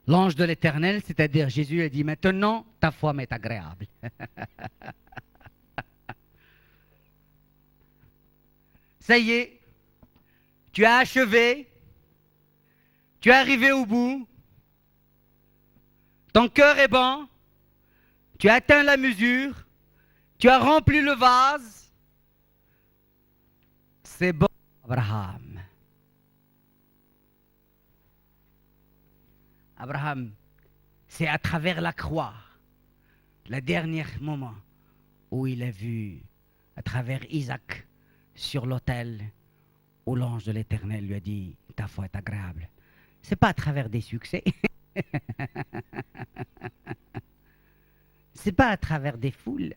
L'ange de l'Éternel, c'est-à-dire Jésus, a dit, maintenant, ta foi m'est agréable. Ça y est, tu as achevé, tu es arrivé au bout, ton cœur est bon, tu as atteint la mesure, tu as rempli le vase. C'est bon, Abraham. Abraham, c'est à travers la croix, le dernier moment où il a vu, à travers Isaac, sur l'autel, où l'ange de l'Éternel lui a dit, ta foi est agréable. C'est pas à travers des succès. C'est pas à travers des foules.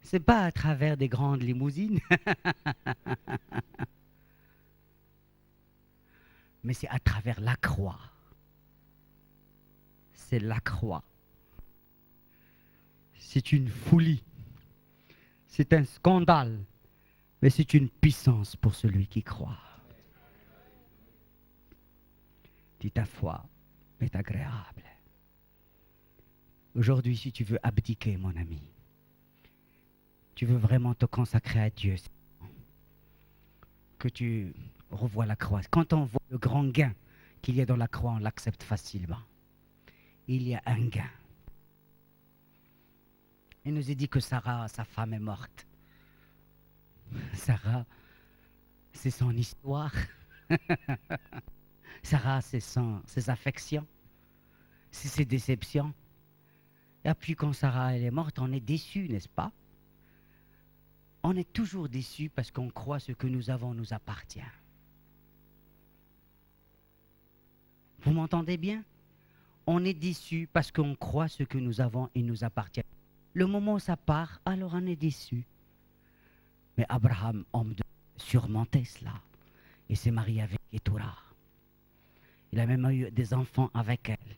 C'est pas à travers des grandes limousines. Mais c'est à travers la croix. C'est la croix. C'est une folie. C'est un scandale. Mais c'est une puissance pour celui qui croit. Dis ta foi est agréable. Aujourd'hui, si tu veux abdiquer, mon ami, tu veux vraiment te consacrer à Dieu, que tu revois la croix. Quand on voit le grand gain qu'il y a dans la croix, on l'accepte facilement. Il y a un gain. Il nous est dit que Sarah, sa femme, est morte. Sarah, c'est son histoire. Sarah, c'est ses affections, c'est ses déceptions. Et puis quand Sarah elle est morte, on est déçu, n'est-ce pas? On est toujours déçu parce qu'on croit ce que nous avons nous appartient. Vous m'entendez bien? On est déçu parce qu'on croit ce que nous avons et nous appartient. Le moment où ça part, alors on est déçu. Mais Abraham, homme de surmonter cela. Il s'est marié avec Keturah. Il a même eu des enfants avec elle.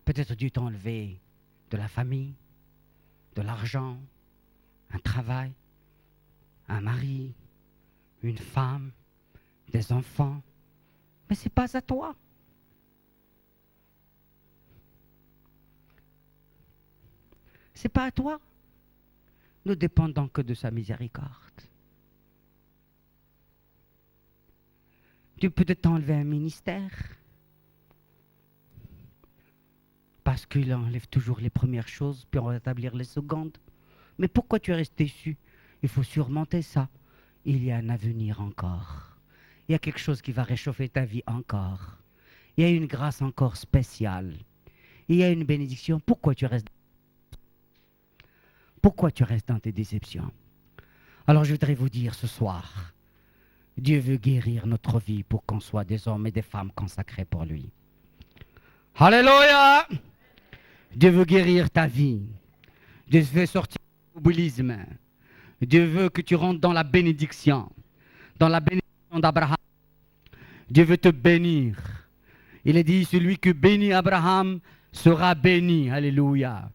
Peut-être Dieu t'a enlevé de la famille, de l'argent, un travail, un mari, une femme, des enfants. Mais ce n'est pas à toi. Ce n'est pas à toi. Nous dépendons que de sa miséricorde. Dieu peut t'enlever un ministère parce qu'il enlève toujours les premières choses puis on va rétablir les secondes. Mais pourquoi tu restes déçu? Il faut surmonter ça. Il y a un avenir encore. Il y a quelque chose qui va réchauffer ta vie encore. Il y a une grâce encore spéciale. Il y a une bénédiction. Pourquoi tu restes dans tes déceptions? Alors je voudrais vous dire ce soir, Dieu veut guérir notre vie pour qu'on soit des hommes et des femmes consacrés pour lui. Alléluia! Dieu veut guérir ta vie. Dieu veut sortir du l'immobilisme. Dieu veut que tu rentres dans la bénédiction d'Abraham. Dieu veut te bénir. Il est dit, celui qui bénit Abraham sera béni. Alléluia.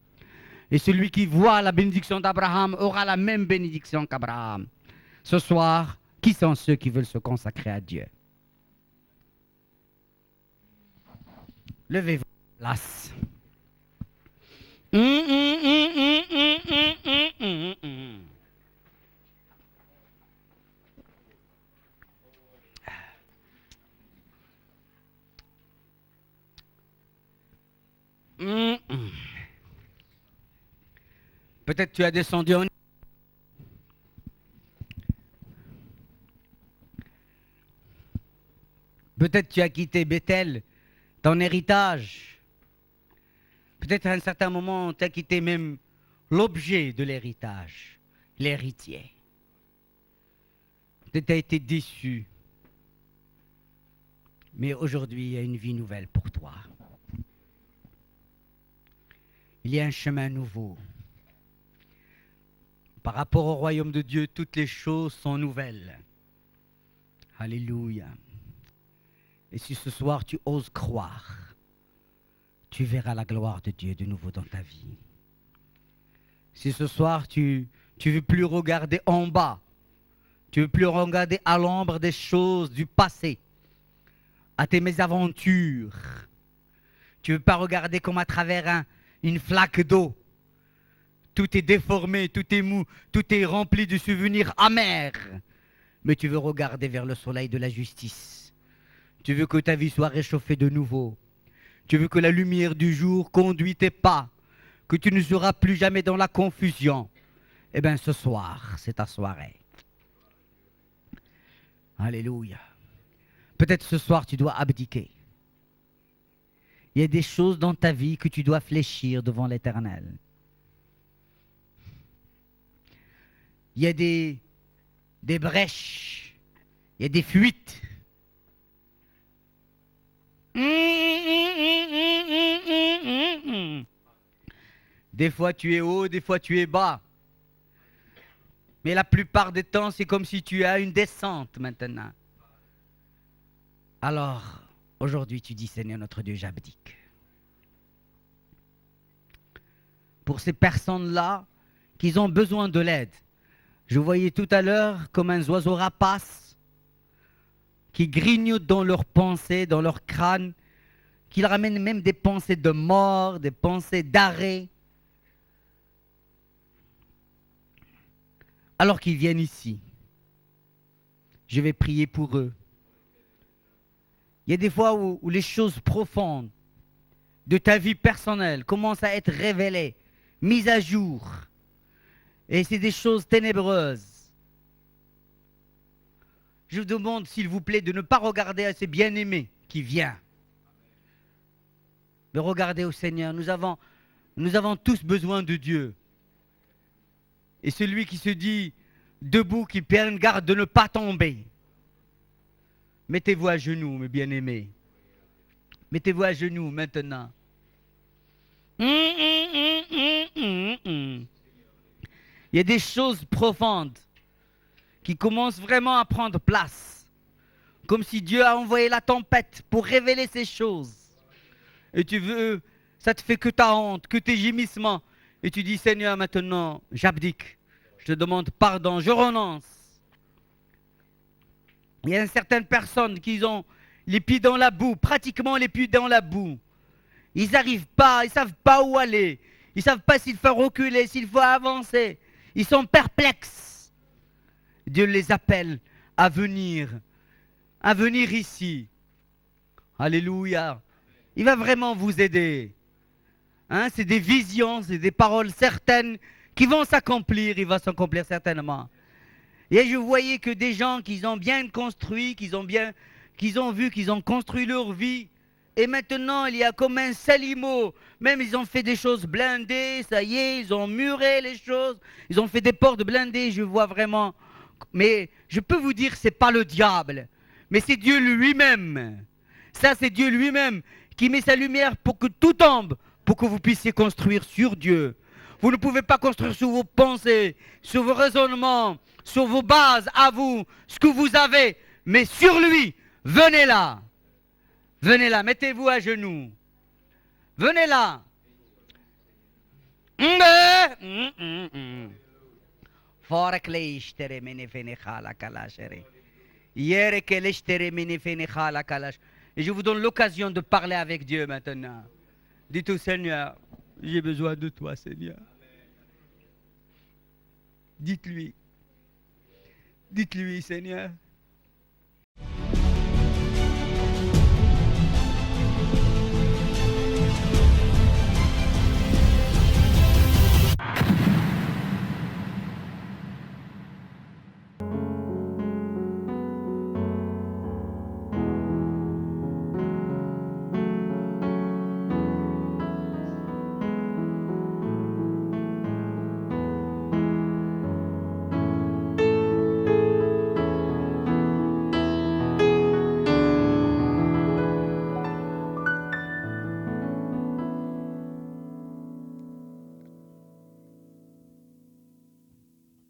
Et celui qui voit la bénédiction d'Abraham aura la même bénédiction qu'Abraham. Ce soir, qui sont ceux qui veulent se consacrer à Dieu? Levez-vous. Place. Peut-être tu as descendu en... Peut-être tu as quitté Bethel, ton héritage. Peut-être à un certain moment, tu as quitté même l'objet de l'héritage, l'héritier. Peut-être tu as été déçu. Mais aujourd'hui, il y a une vie nouvelle pour toi. Il y a un chemin nouveau. Par rapport au royaume de Dieu, toutes les choses sont nouvelles. Alléluia. Et si ce soir tu oses croire, tu verras la gloire de Dieu de nouveau dans ta vie. Si ce soir tu veux plus regarder en bas, tu veux plus regarder à l'ombre des choses du passé, à tes mésaventures, tu veux pas regarder comme à travers une flaque d'eau. Tout est déformé, tout est mou, tout est rempli de souvenirs amers. Mais tu veux regarder vers le soleil de la justice. Tu veux que ta vie soit réchauffée de nouveau. Tu veux que la lumière du jour conduise tes pas. Que tu ne seras plus jamais dans la confusion. Eh bien, ce soir, c'est ta soirée. Alléluia. Peut-être ce soir, tu dois abdiquer. Il y a des choses dans ta vie que tu dois fléchir devant l'Éternel. Il y a des brèches. Il y a des fuites. Des fois tu es haut, des fois tu es bas. Mais la plupart des temps, c'est comme si tu as une descente maintenant. Alors, aujourd'hui, tu dis, Seigneur notre Dieu, j'abdique. Pour ces personnes-là, qui ont besoin de l'aide. Je voyais tout à l'heure comme un oiseau rapace qui grignote dans leurs pensées, dans leur crâne, qui ramène même des pensées de mort, des pensées d'arrêt. Alors qu'ils viennent ici, je vais prier pour eux. Il y a des fois où les choses profondes de ta vie personnelle commencent à être révélées, mises à jour. Et c'est des choses ténébreuses. Je vous demande, s'il vous plaît, de ne pas regarder à ces bien-aimés qui viennent. Mais regardez au Seigneur. Nous avons tous besoin de Dieu. Et celui qui se dit debout, qui prenne garde de ne pas tomber. Mettez-vous à genoux, mes bien-aimés. Mettez-vous à genoux maintenant. Il y a des choses profondes qui commencent vraiment à prendre place. Comme si Dieu a envoyé la tempête pour révéler ces choses. Et tu veux, ça te fait que ta honte, que tes gémissements. Et tu dis, Seigneur, maintenant, j'abdique. Je te demande pardon, je renonce. Il y a certaines personnes qui ont les pieds dans la boue, pratiquement les pieds dans la boue. Ils n'arrivent pas, ils ne savent pas où aller. Ils ne savent pas s'il faut reculer, s'il faut avancer. Ils sont perplexes. Dieu les appelle à venir ici. Alléluia. Il va vraiment vous aider. Hein, c'est des visions, c'est des paroles certaines qui vont s'accomplir. Il va s'accomplir certainement. Et je voyais que des gens qui ont bien construit, qu'ils ont vu, qu'ils ont construit leur vie. Et maintenant, il y a comme un salimo. Même ils ont fait des choses blindées, ça y est, ils ont muré les choses. Ils ont fait des portes blindées, je vois vraiment. Mais je peux vous dire, ce n'est pas le diable, mais c'est Dieu lui-même. Ça, c'est Dieu lui-même qui met sa lumière pour que tout tombe, pour que vous puissiez construire sur Dieu. Vous ne pouvez pas construire sur vos pensées, sur vos raisonnements, sur vos bases à vous, ce que vous avez, mais sur lui. Venez là. Venez là, mettez-vous à genoux. Venez là. Et je vous donne l'occasion de parler avec Dieu maintenant. Dites au Seigneur, j'ai besoin de toi, Seigneur. Dites-lui. Dites-lui, Seigneur,